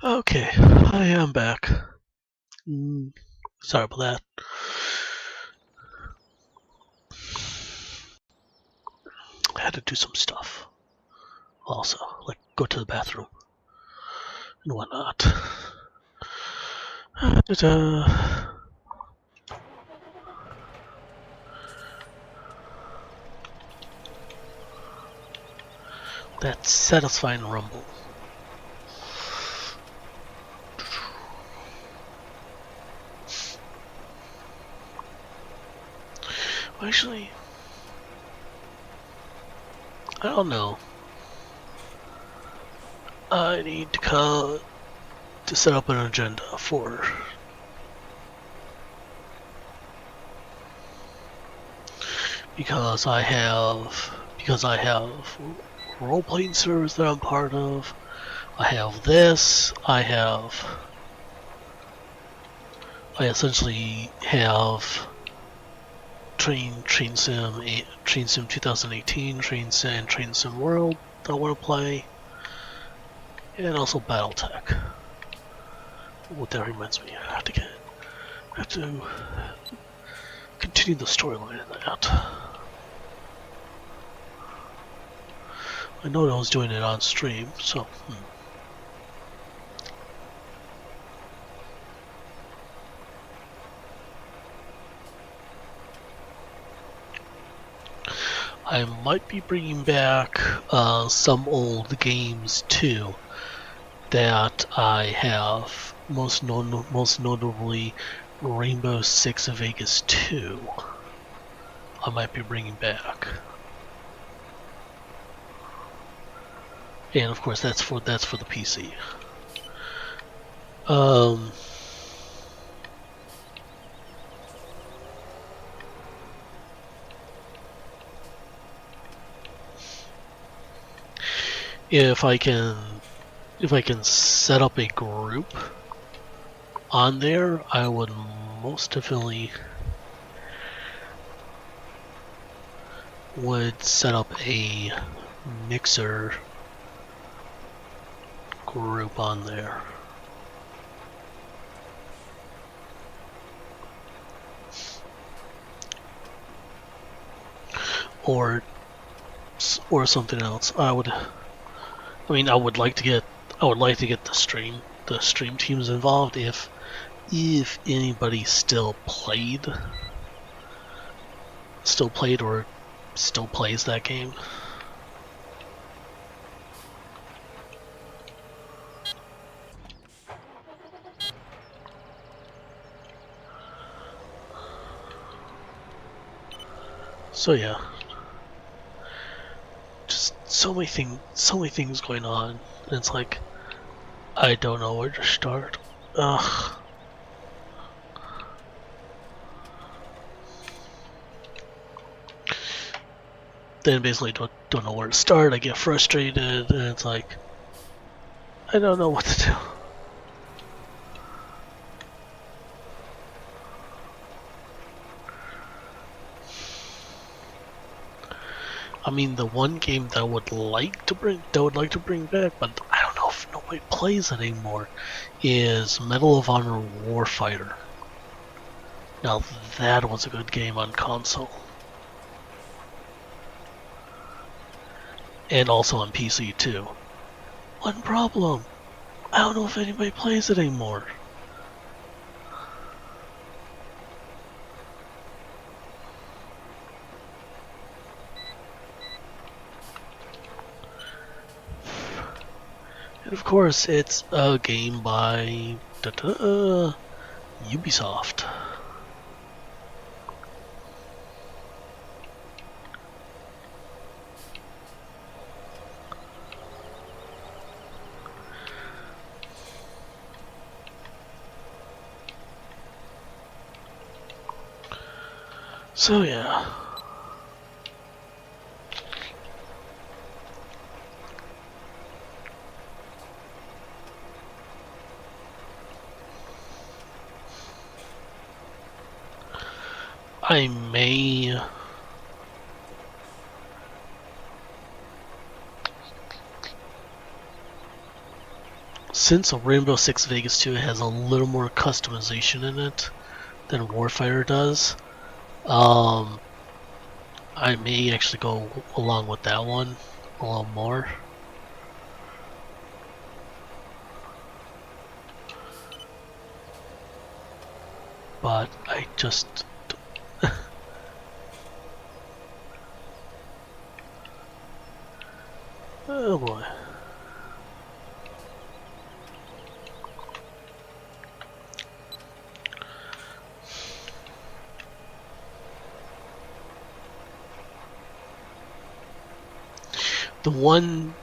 Okay, I am back. Sorry about that. I had to do some stuff. Also, like go to the bathroom and whatnot. Ta-da. That satisfying rumble. Actually, I don't know. I need to set up an agenda for because I have role-playing servers that I'm part of. I have this. I essentially have Train Sim 2018, Train Sim World that I want to play, and also BattleTech. What that reminds me, I have to continue the storyline in that. I know I was doing it on stream, so. I might be bringing back some old games too that I have, most notably Rainbow Six Vegas 2. I might be bringing back, and of course that's for the PC. If I can set up a group on there, I would most definitely set up a Mixer group on there. Or something else. I would like to get the stream teams involved if anybody still played or still plays that game. So yeah, just so many things going on, and it's like I don't know where to start. Ugh. Then basically don't know where to start. I get frustrated, and it's like I don't know what to do. I mean, the one game that I would like to bring back, but I don't know if nobody plays it anymore, is Medal of Honor Warfighter. Now that was a good game on console, and also on PC too. One problem: I don't know if anybody plays it anymore. And of course, it's a game by Ubisoft. So yeah. I may since Rainbow Six Vegas 2 has a little more customization in it than Warfighter does, I may actually go along with that one a little more. But I just... oh boy. The one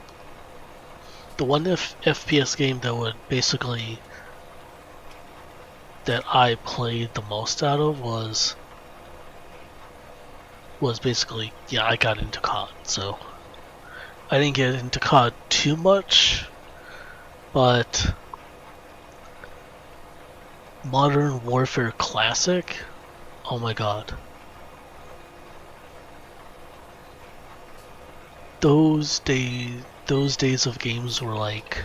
FPS game that would basically that I played the most out of was basically, yeah, I got into COD. So I didn't get into COD too much, but Modern Warfare Classic, oh my god. Those days of games were like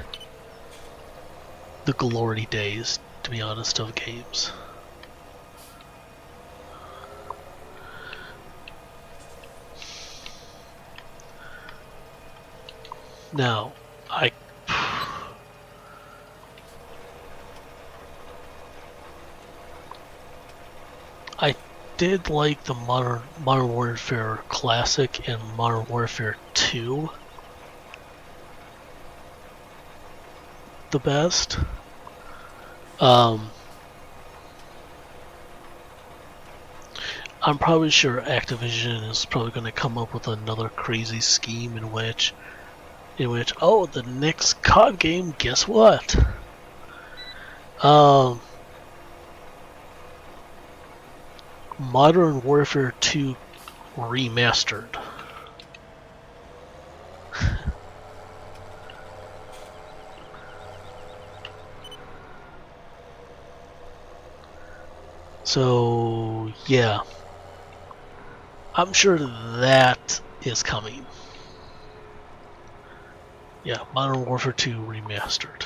the glory days, to be honest, of games. Now, I did like the Modern Warfare Classic and Modern Warfare 2 the best. I'm probably sure Activision is probably going to come up with another crazy scheme in which oh, the next COD game, guess what? Modern Warfare 2 Remastered. So, yeah. I'm sure that is coming. Yeah, Modern Warfare 2 Remastered.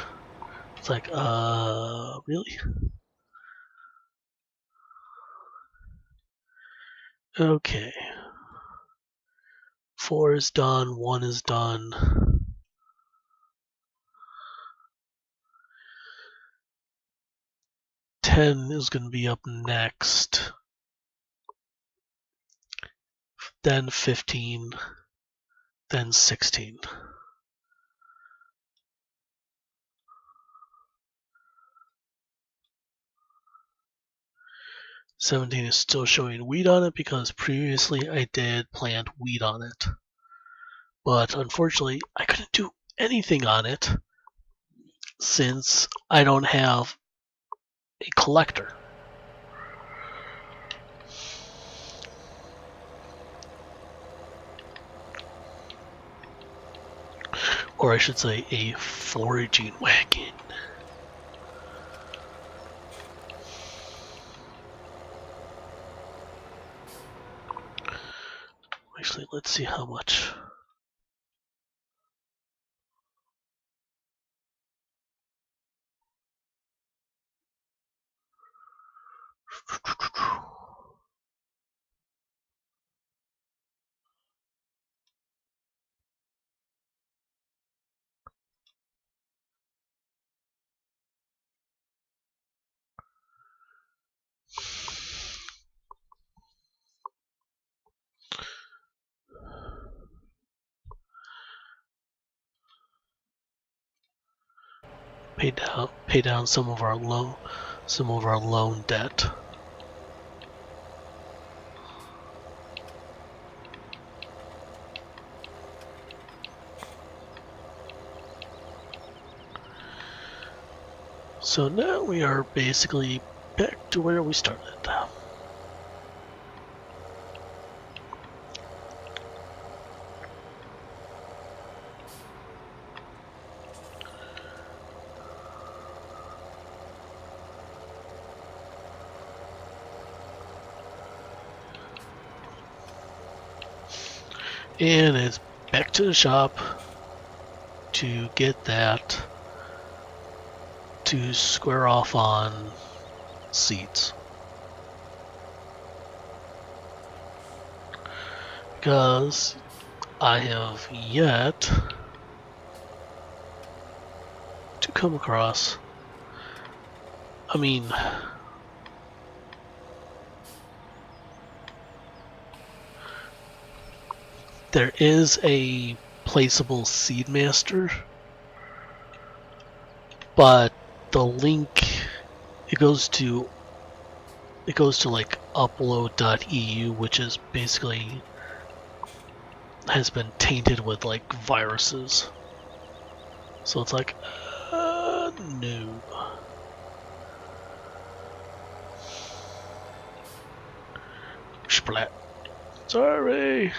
It's like, really? Okay. 4 is done, 1 is done. 10 is going to be up next. Then 15. Then 16. '17 is still showing wheat on it because previously I did plant wheat on it. But unfortunately, I couldn't do anything on it since I don't have a collector. Or I should say a foraging wagon. Actually, let's see how much. Pay down some of our loan debt. So now we are basically back to where we started. And it's back to the shop to get that to square off on seats. Because I have yet to come across, I mean, there is a placeable Seedmaster, but the link it goes to like upload.eu, which is basically has been tainted with like viruses. So it's like no. Splat. Sorry.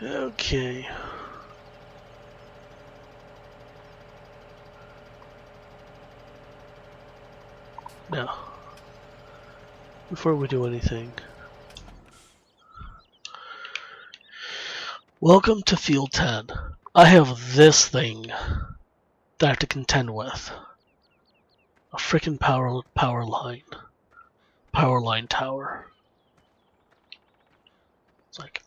Okay. Now, before we do anything, welcome to Field 10. I have this thing that I have to contend with. A frickin' power line tower. It's like,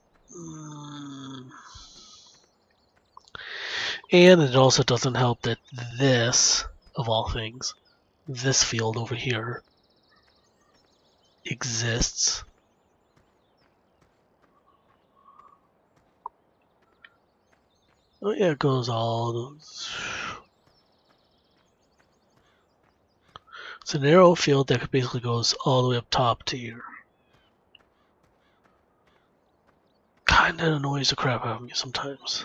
and it also doesn't help that this, of all things, this field over here exists. Oh yeah, it goes all. It's a narrow field that basically goes all the way up top to here. Kinda annoys the crap out of me sometimes.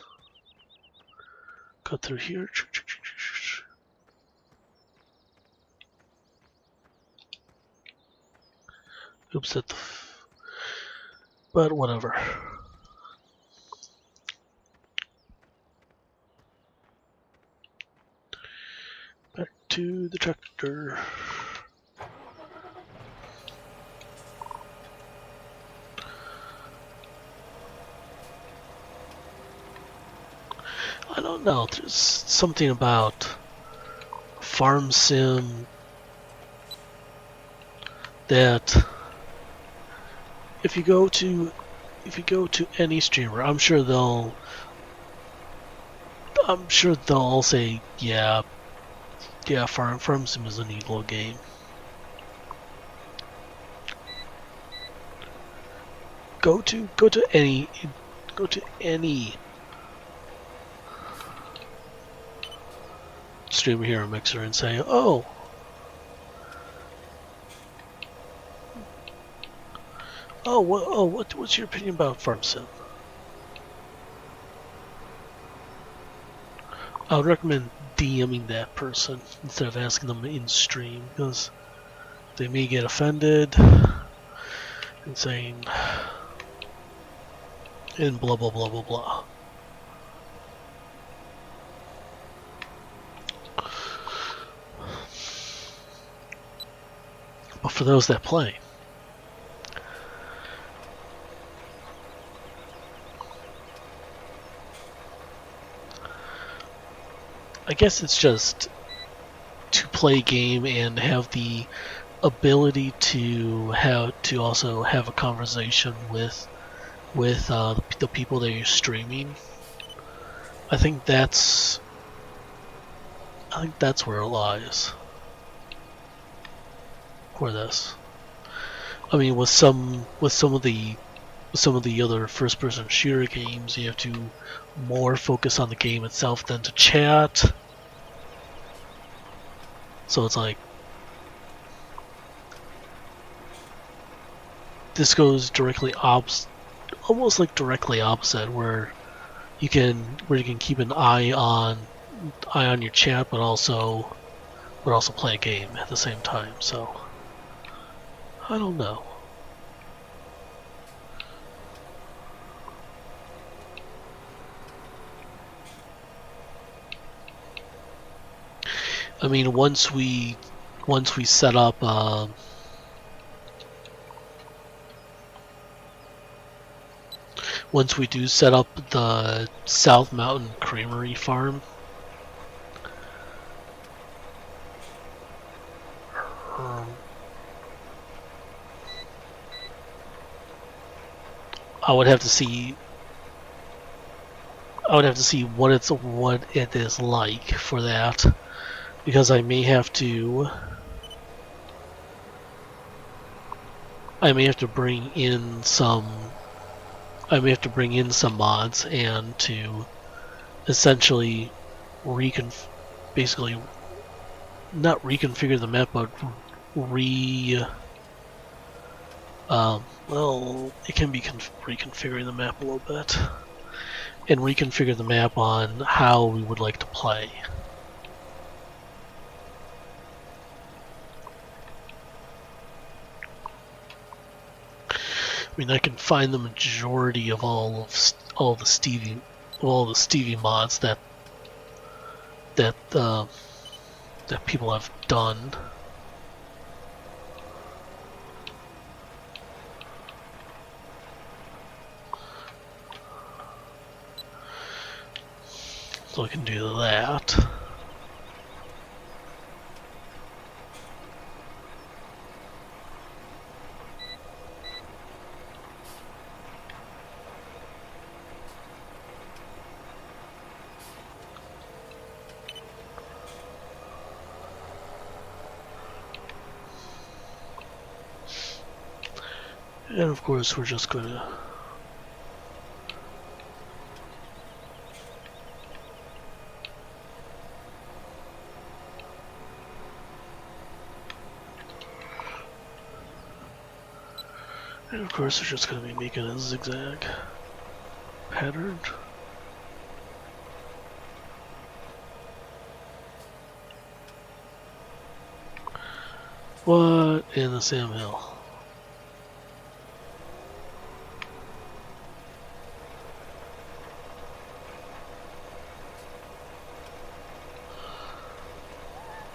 Cut through here. Oops, but whatever. Back to the tractor. I don't know, there's something about Farm Sim that if you go to any streamer, I'm sure they'll all say, yeah, Farm Sim is an evil game. Go to any streamer here on Mixer and say, what's your opinion about Farm Sim? I would recommend DMing that person instead of asking them in stream, because they may get offended and saying and blah blah blah blah blah. But for those that play, I guess it's just to play a game and have the ability to also have a conversation with the people that you're streaming. I think that's where it lies for this. I mean, with some of the other first-person shooter games, you have to more focus on the game itself than to chat. So it's like this goes almost like directly opposite, where you can keep an eye on your chat, but also play a game at the same time. So I don't know. I mean, once we once we set up once we do set up the South Mountain Creamery Farm, I would have to see what it is like for that, because I may have to bring in some mods and to essentially basically not reconfigure the map, but well, it can be reconfiguring the map a little bit, and reconfigure the map on how we would like to play. I mean, I can find the majority of all the Stevie mods that people have done. So I can do that. And of course, we're just going to be making a zigzag pattern. What in the Sam Hill?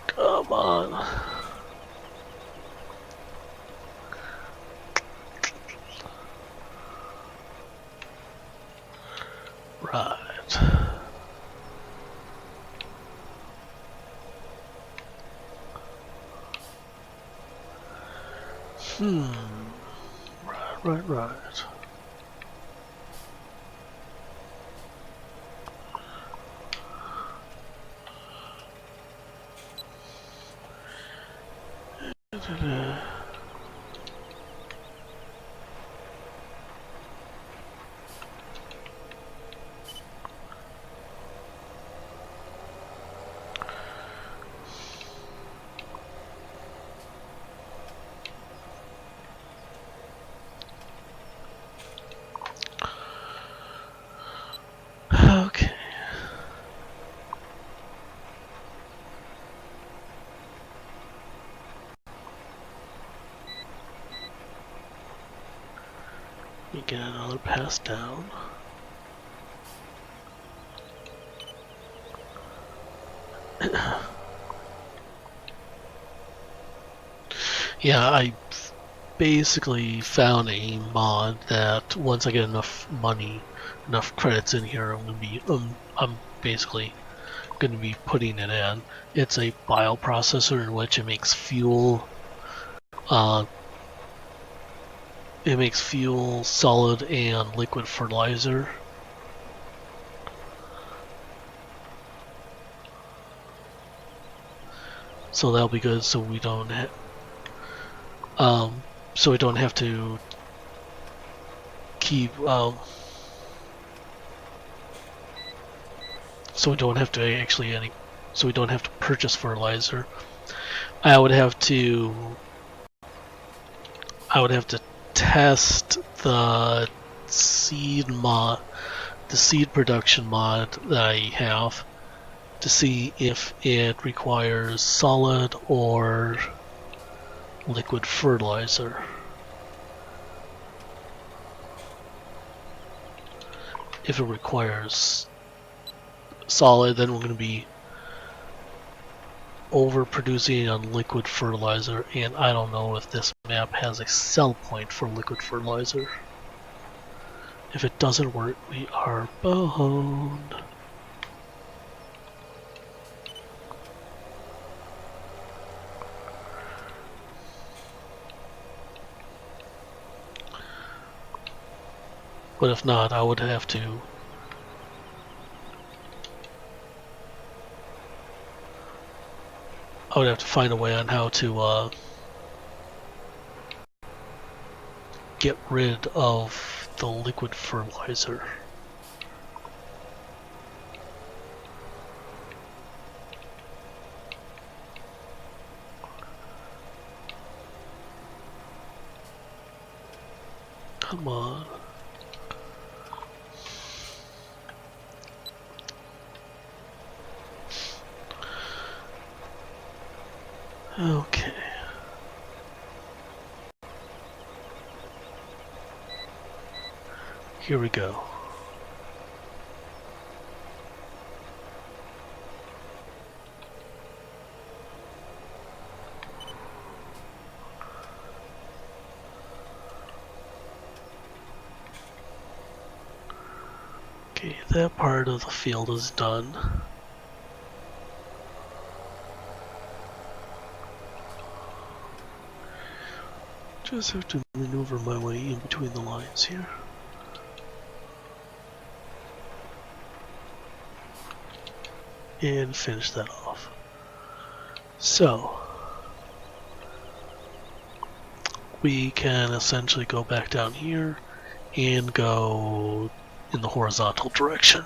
Come on. Right. Right. Okay. You get another pass down. Yeah, I basically found a mod that once I get enough money, enough credits in here, I'm basically going to be putting it in. It's a bioprocessor in which it makes fuel. It makes fuel, solid, and liquid fertilizer. So that'll be good. So we don't have to keep. So we don't have to purchase fertilizer. I would have to test the seed production mod that I have to see if it requires solid or liquid fertilizer. If it requires solid, then we're going to be overproducing on liquid fertilizer, and I don't know if this map has a sell point for liquid fertilizer. If it doesn't work, we are boned. But if not, I would have to find a way on how to get rid of the liquid fertilizer. Come on. Okay. Here we go. Okay, that part of the field is done. Just have to maneuver my way in between the lines here. And finish that off. So, we can essentially go back down here and go in the horizontal direction.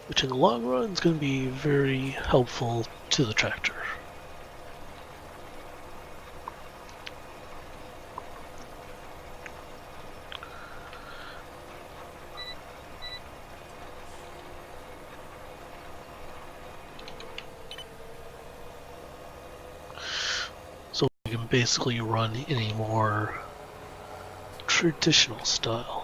Which in the long run is going to be very helpful to the tractor. So we can basically run in a more traditional style.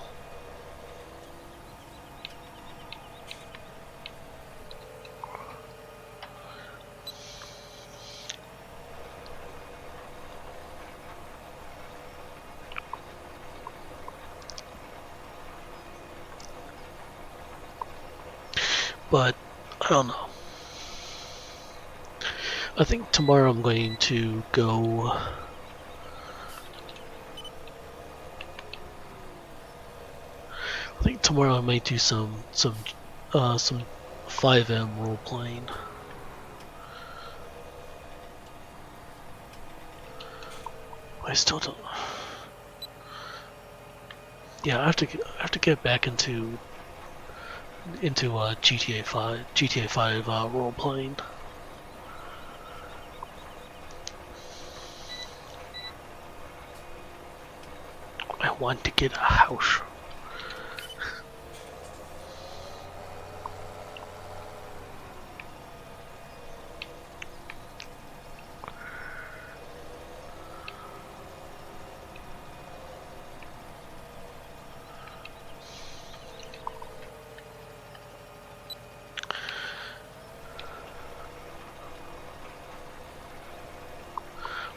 But I don't know. I think tomorrow I'm going to go I think tomorrow I might do some 5M role playing. I still don't. Yeah, I have to get back into GTA 5 role playing. I want to get a house.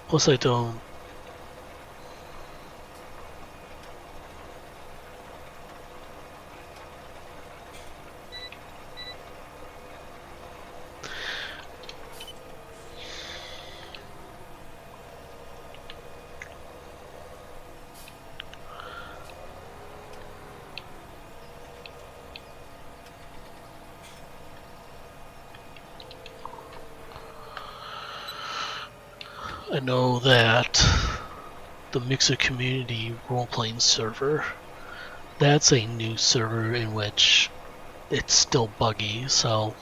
Plus I don't. I know that the Mixer Community role-playing server, that's a new server in which it's still buggy, so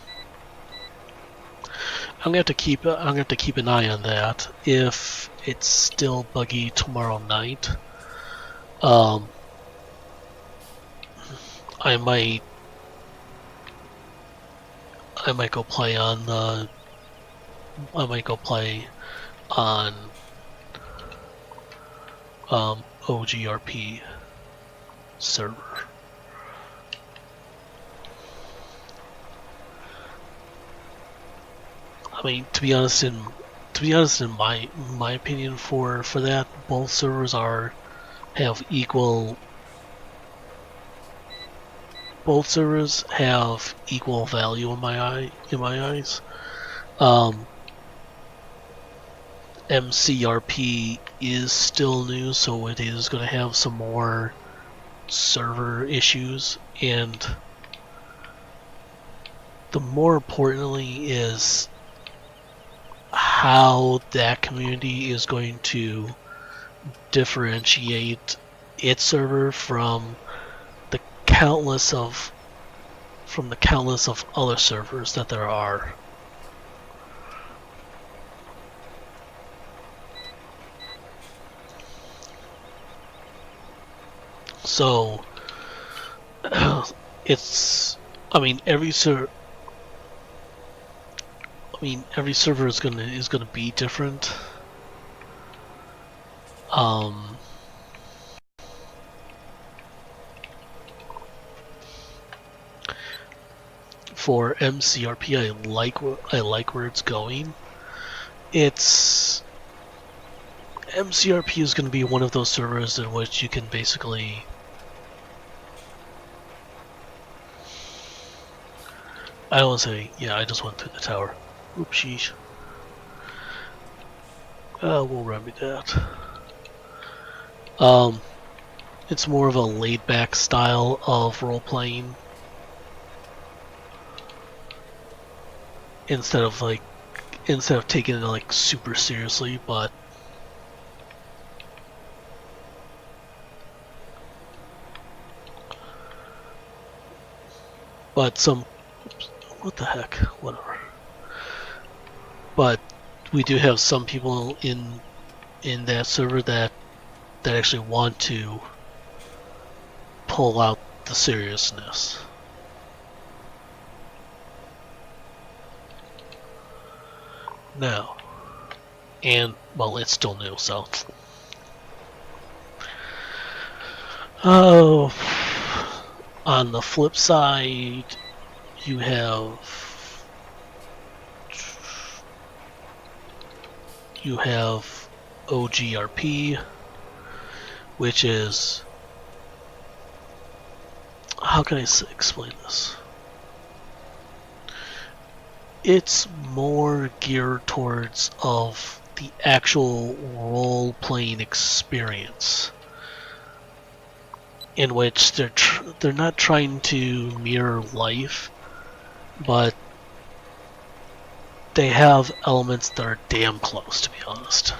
I'm gonna have to keep an eye on that. If it's still buggy tomorrow night, I might go play on OGRP. server. I mean, to be honest, in my opinion, for that, both servers have equal. Both servers have equal value in my eyes. MCRP is still new, so it is going to have some more server issues, and the more importantly is how that community is going to differentiate its server from the countless of other servers that there are. So it's, I mean, every server is gonna be different. For MCRP, I like where it's going. MCRP is going to be one of those servers in which you can basically I don't want to say, yeah, I just went through the tower. Oopsies. We'll remedy that. It's more of a laid-back style of role-playing. Instead of taking it like super seriously, but some, what the heck, whatever. But we do have some people in that server that actually want to pull out the seriousness. Now, and well, it's still new, so. Oh, on the flip side, you have OGRP, which is, how can I explain this? It's more geared towards of the actual role-playing experience, in which they're not trying to mirror life, but they have elements that are damn close, to be honest.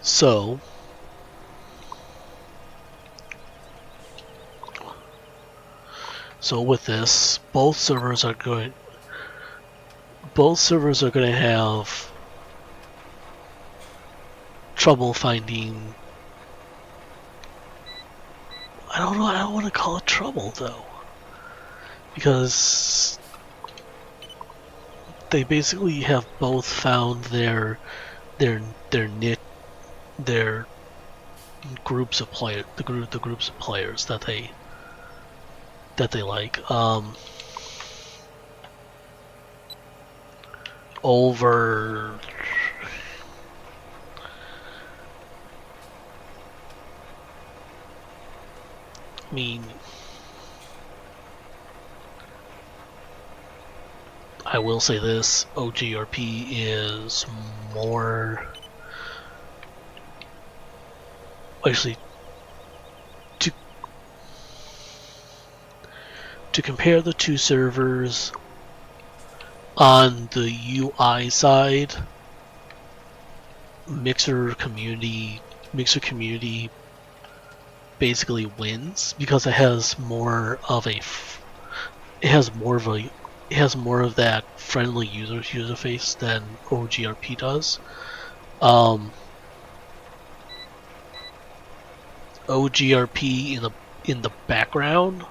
So with this, both servers are going to have trouble finding. I don't know. I don't want to call it trouble though, because they basically have both found their niche, their groups of players, the groups of players that they like. Over I mean, I will say this, OGRP is more, actually, to compare the two servers on the UI side, Mixer community basically wins because it has more of that friendly user face than OGRP does. OGRP in the background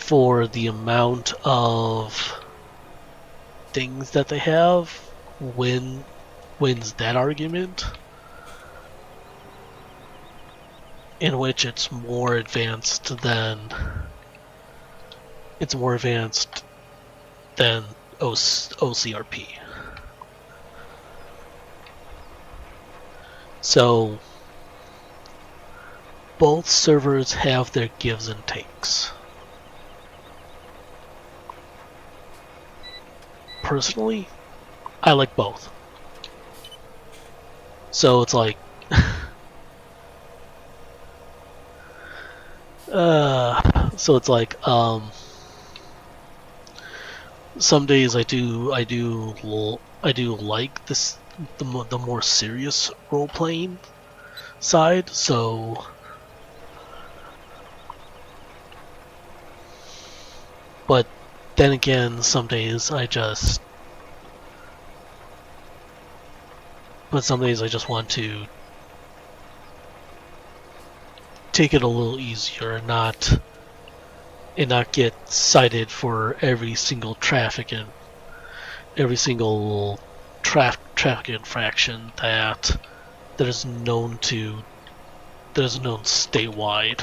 for the amount of things that they have wins that argument, in which it's more advanced than OCRP. So both servers have their gives and takes. Personally, I like both. So it's like so it's like some days I do like this the more serious role playing side, so but then again some days I just want to take it a little easier and not get cited for every single traffic infraction that is known statewide.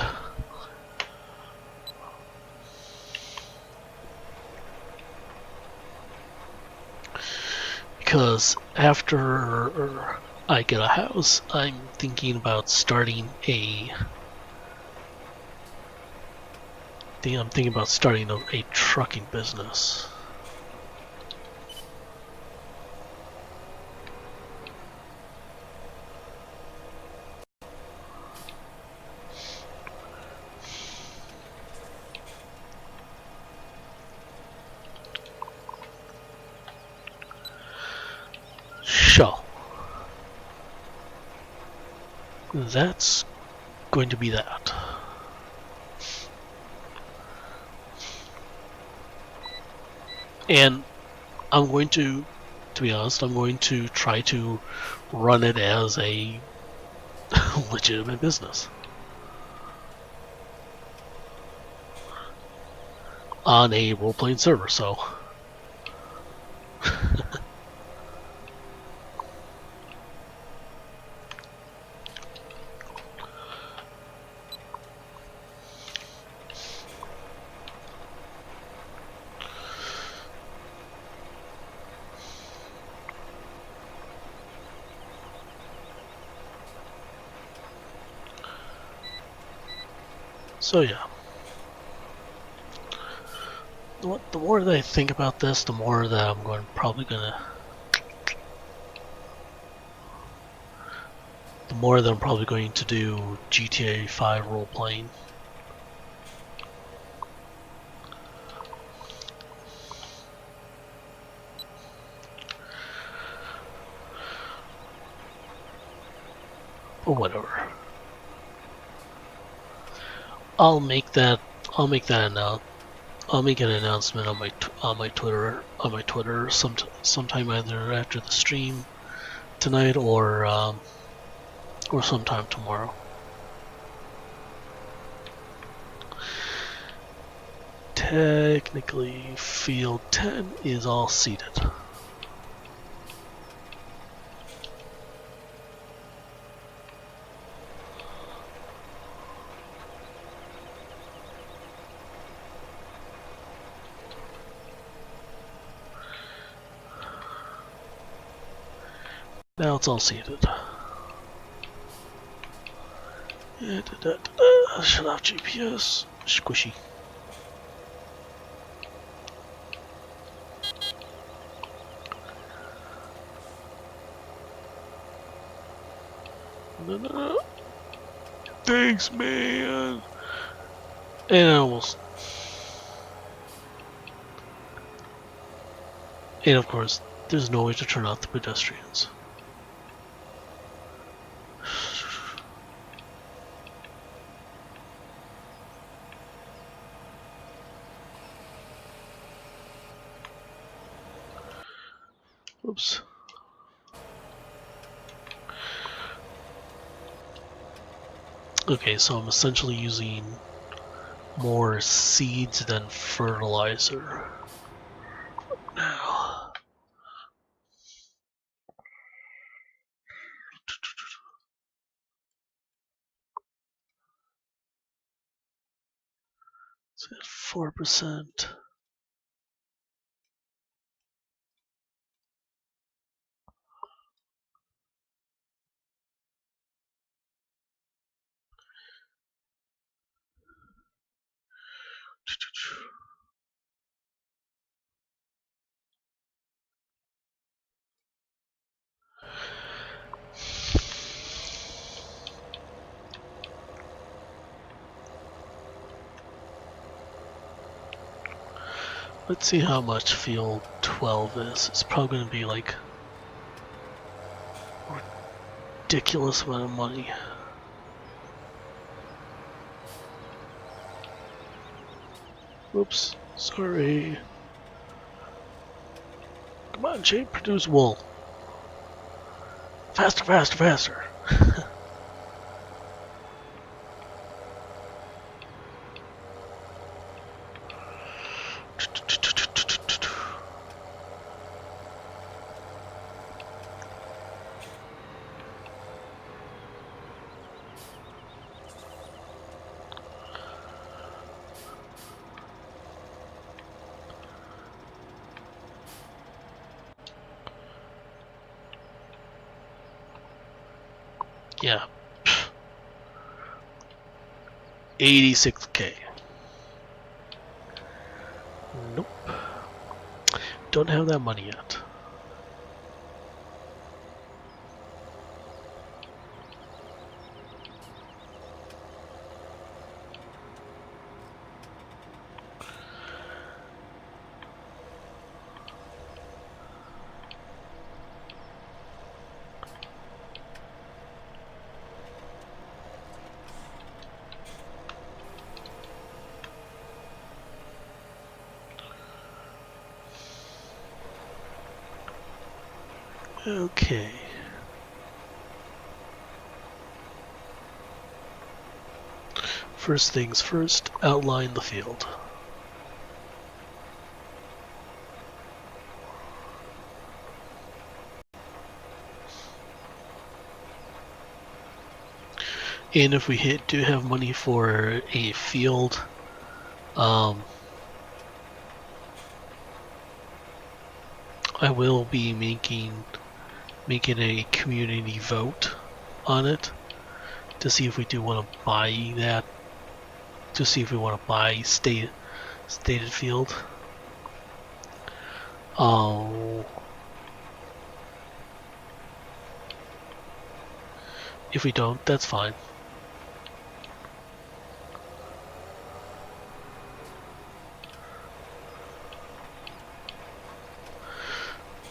Because after I get a house, I'm thinking about starting a trucking business. So that's going to be that. And I'm going to be honest, I'm going to try to run it as a legitimate business on a role-playing server, so yeah. The more that I think about this, the more that I'm probably gonna do GTA 5 role playing. Or whatever. I'll make an announcement on my Twitter sometime either after the stream tonight or sometime tomorrow. Technically, field 10 is all seated. Now it's all seated. Shut off GPS. Squishy. No. Thanks, man. And almost. And of course, there's no way to turn off the pedestrians. Oops. Okay, so I'm essentially using more seeds than fertilizer. Now, it's at 4%. Let's see how much field 12 is. It's probably going to be like a ridiculous amount of money. Whoops, sorry. Come on, Jade, produce wool. Faster, faster, faster. Yeah. 86K. Nope. Don't have that money yet. Okay. First things first, outline the field. And if we do have money for a field, I will be making a community vote on it to see if we do want to buy that, to see if we want to buy stated field. If we don't, that's fine.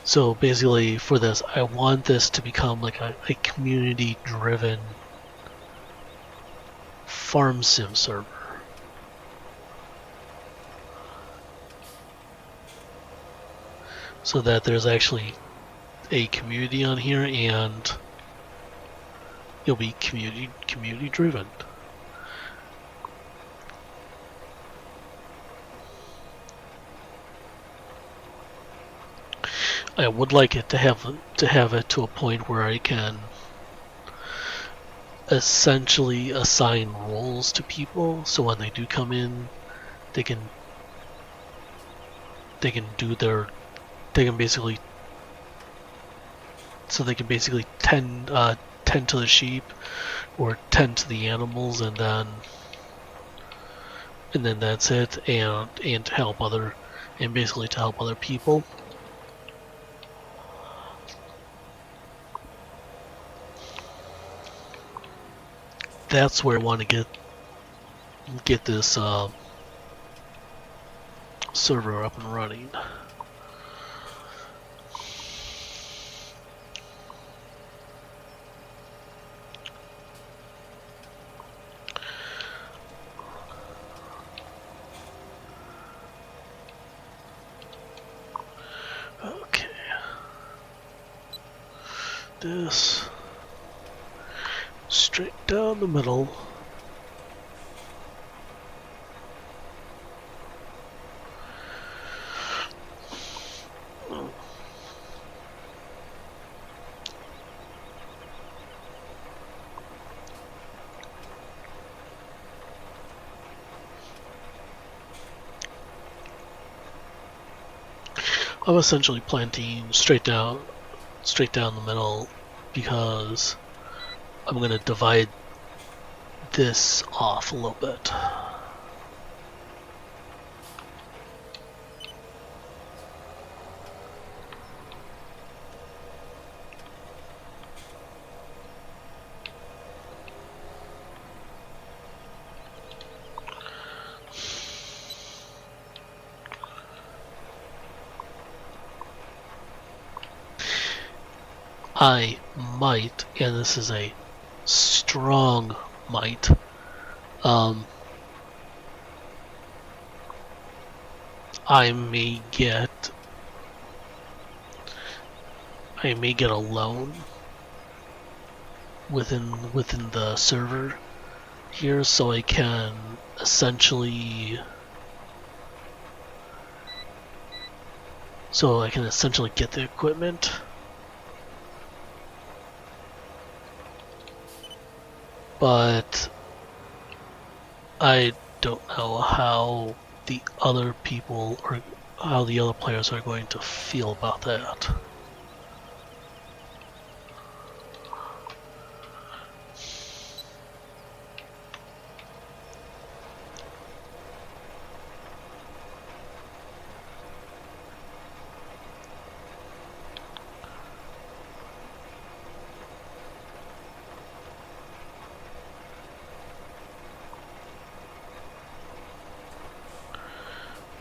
So basically for this, I want this to become like a community-driven farm sim server. So that there's actually a community on here and it'll be community-driven. I would like it to have it to a point where I can essentially assign roles to people, so when they do come in, they can basically tend to the sheep or tend to the animals, and then that's it, and to help other people. That's where I want to get this server up and running. Okay. This straight down the middle. I'm essentially planting straight down the middle because I'm going to divide this off a little bit. I might, and this is a strong might, I may get a loan within the server here, so I can essentially get the equipment. But I don't know how the other people or how the other players are going to feel about that.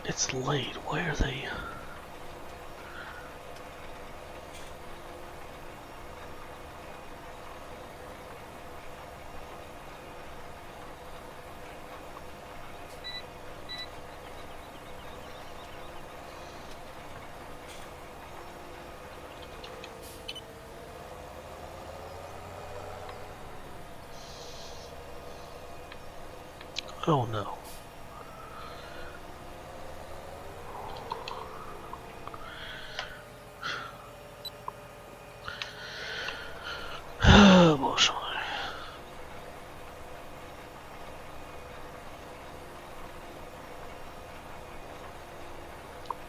It's late. Why are they? Oh no. Emotionally.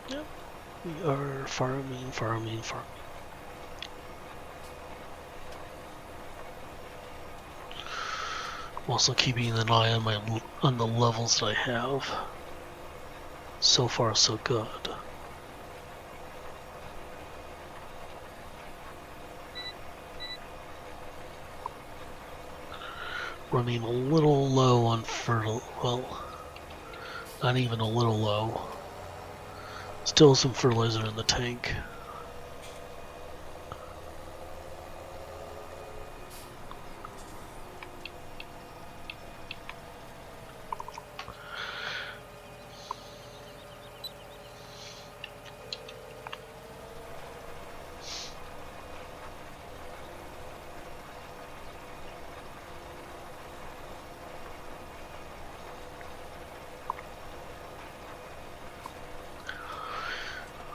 Yep. We are farming. I'm also keeping an eye on the levels that I have. So far, so good. Running a little low on well, not even a little low. Still some fertilizer in the tank.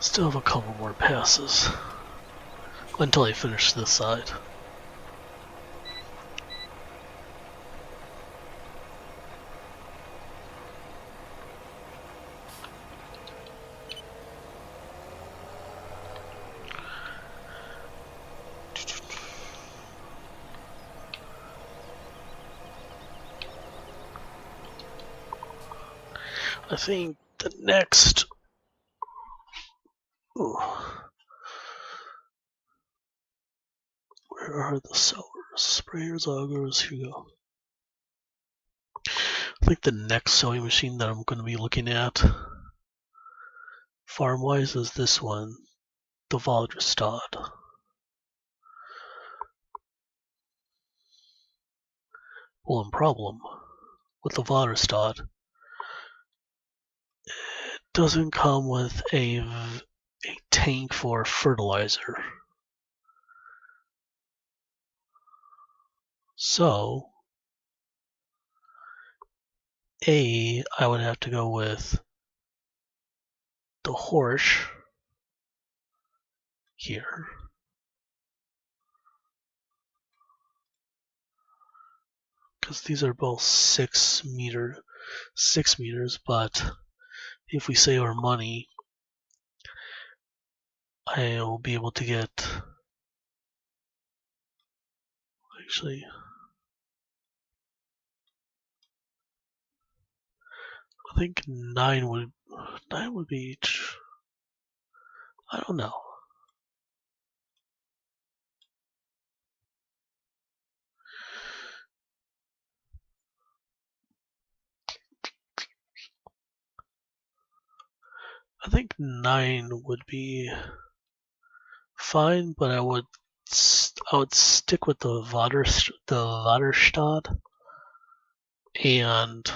Still have a couple more passes until I finish this side. I think the next... Ooh. Where are the sellers? Sprayers, augers, here we go. I think the next sewing machine that I'm going to be looking at, farm-wise, is this one, the Vadrastad. One problem with the Vadrastad, it doesn't come with a tank for fertilizer. So, I would have to go with the Horsch here. Because these are both 6 meters, but if we save our money, I will be able to get, actually, I think 9 would be, I don't know. I think 9 would be fine, but I would stick with the Vaterstad, and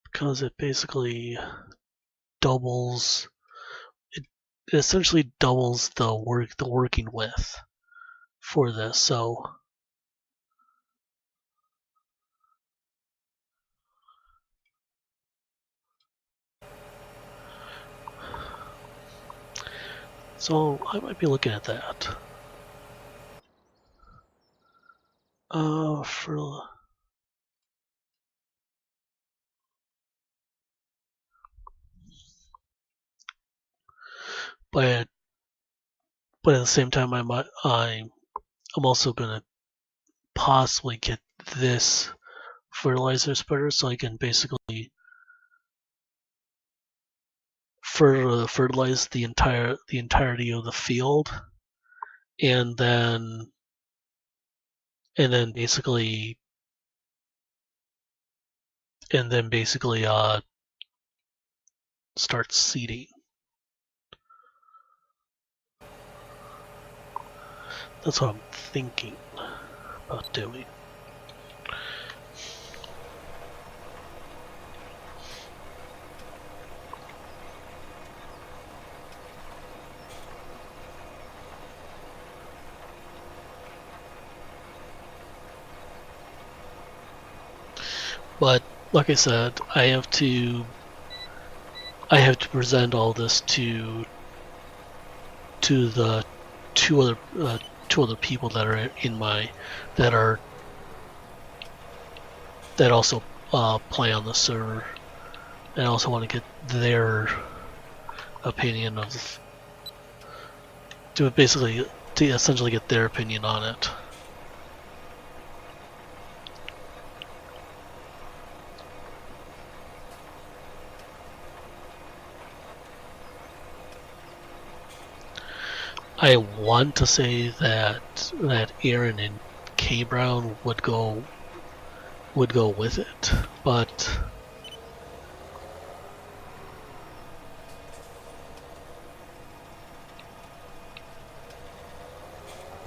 because it basically doubles, it essentially doubles the working width for this. So I might be looking at that. But at the same time, I'm also gonna possibly get this fertilizer spreader, so I can basically fertilize the entirety of the field, and then basically start seeding. That's what I'm thinking about doing. But like I said, I have to present all this to the two other people that are that also play on the server. I also want to get their opinion of to essentially get their opinion on it. I want to say that Aaron and K Brown would go with it, but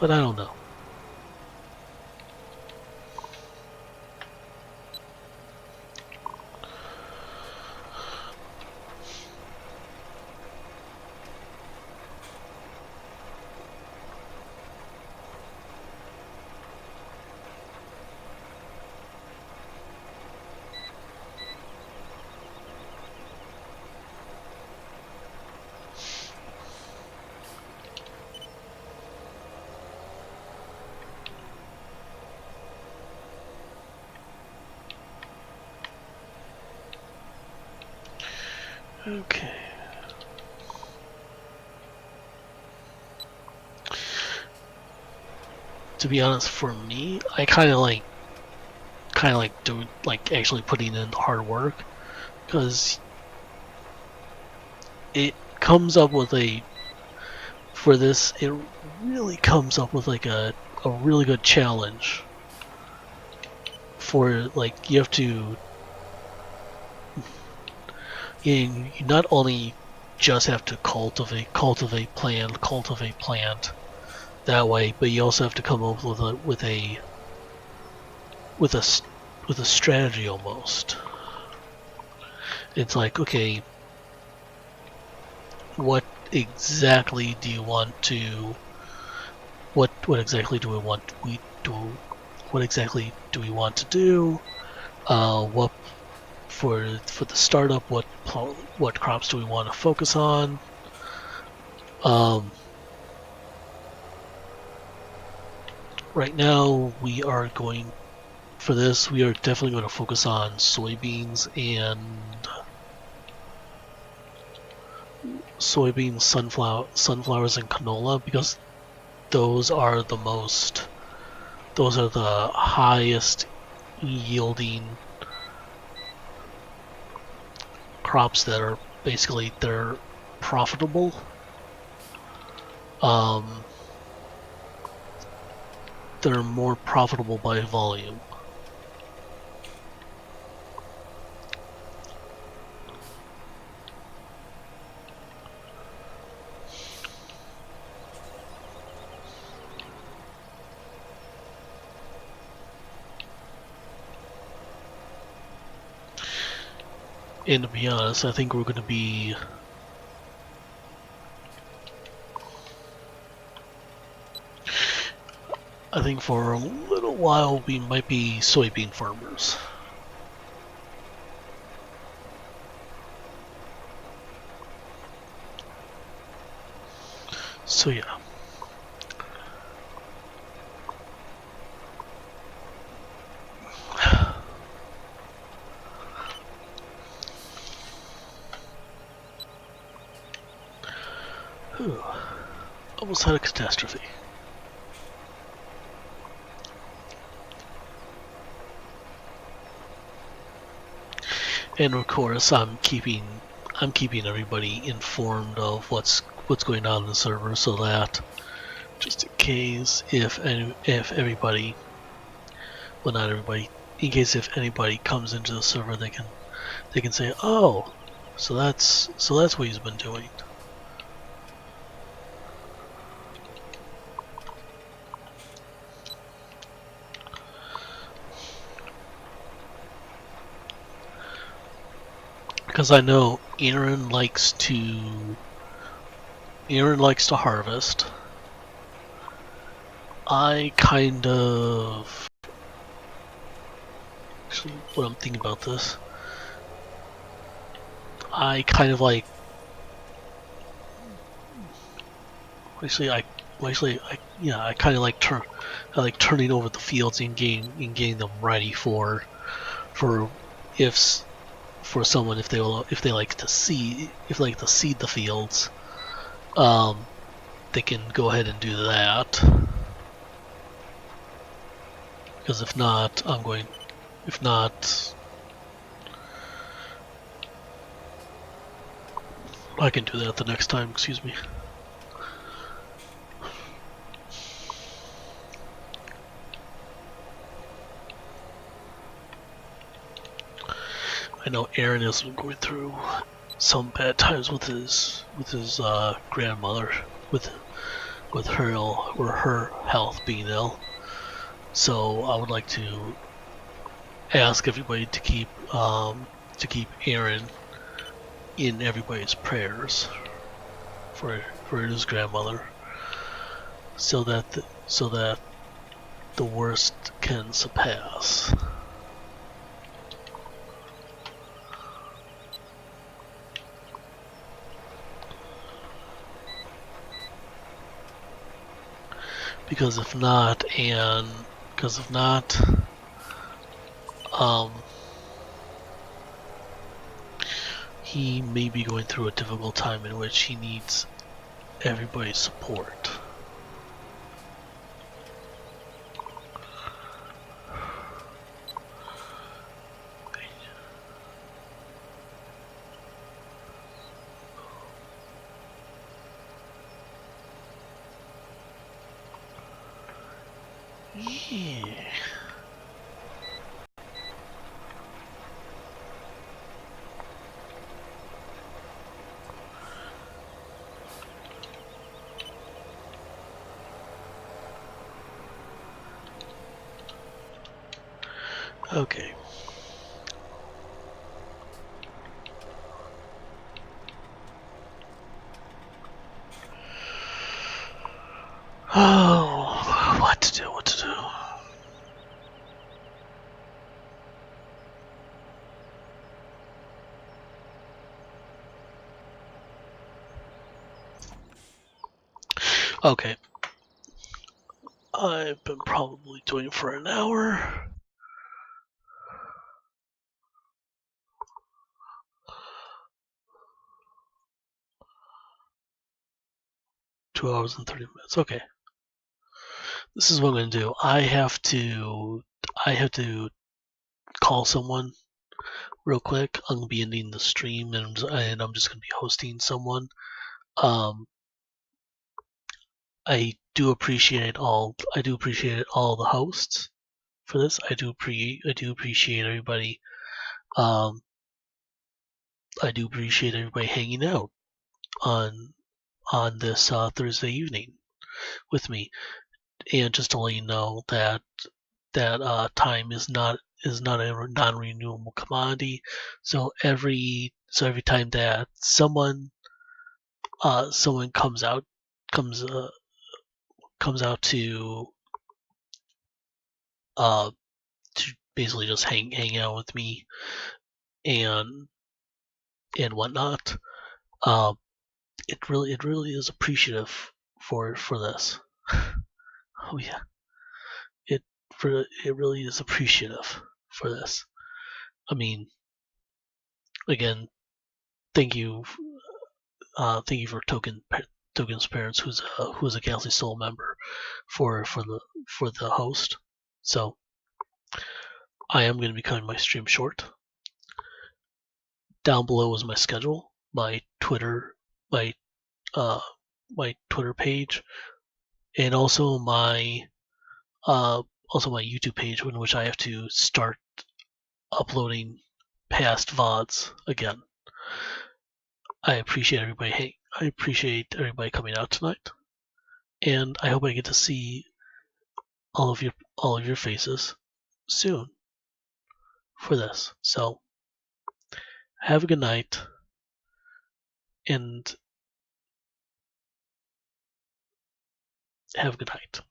I don't know. Okay. To be honest, for me, I kind of like doing actually putting in hard work, because it comes up with it really comes up with a really good challenge for you have to you not only just have to cultivate plant that way, but you also have to come up with a strategy almost. It's like, okay, what exactly do you want to what exactly do we want what exactly do we want to do? What for the startup? What crops do we want to focus on? Right now, we are definitely going to focus on soybeans and soybeans, sunflowers, and canola, because those are the highest yielding crops that are basically they're profitable. They're more profitable by volume. And to be honest, I think we're going to be I think for a little while we might be soybean farmers. So yeah. Whew. Almost had a catastrophe. And of course, I'm keeping everybody informed of what's going on in the server, so that just in case if everybody, well, not everybody, in case if anybody comes into the server, they can say, oh, so that's what he's been doing. Because I know Aaron likes to harvest. I kind of actually, what I'm thinking about this, I kind of like I kind of like turning over the fields and getting them ready for if for someone if they like to seed the fields, they can go ahead and do that. Because if not, I can do that the next time. Excuse me. I know Aaron is going through some bad times with his grandmother, with her health being ill. So I would like to ask everybody to keep Aaron in everybody's prayers for his grandmother, so that the worst can surpass. Because if not, he may be going through a difficult time in which he needs everybody's support. Yeah. Okay. Oh, what to do? Okay. I've been probably doing for an hour. 2 hours and 30 minutes. Okay. This is what I'm going to do. I have to call someone real quick. I'm going to be ending the stream, and I'm just going to be hosting someone. I do appreciate all the hosts for this. I do appreciate everybody. I do appreciate everybody hanging out on this Thursday evening with me. And just to let you know that time is not a non-renewable commodity. So every time that someone comes out to basically just hang out with me and whatnot, it really is appreciative for this. Oh yeah, it really is appreciative for this. I mean, again, thank you for Token's parents, who's a Ghastly Soul member, for the host. So I am going to be cutting my stream short. Down below is my schedule, my Twitter, my Twitter page, and also my YouTube page, in which I have to start uploading past VODs again. I appreciate everybody coming out tonight, and I hope I get to see all of your faces soon for this. So have a good night, and have a good night.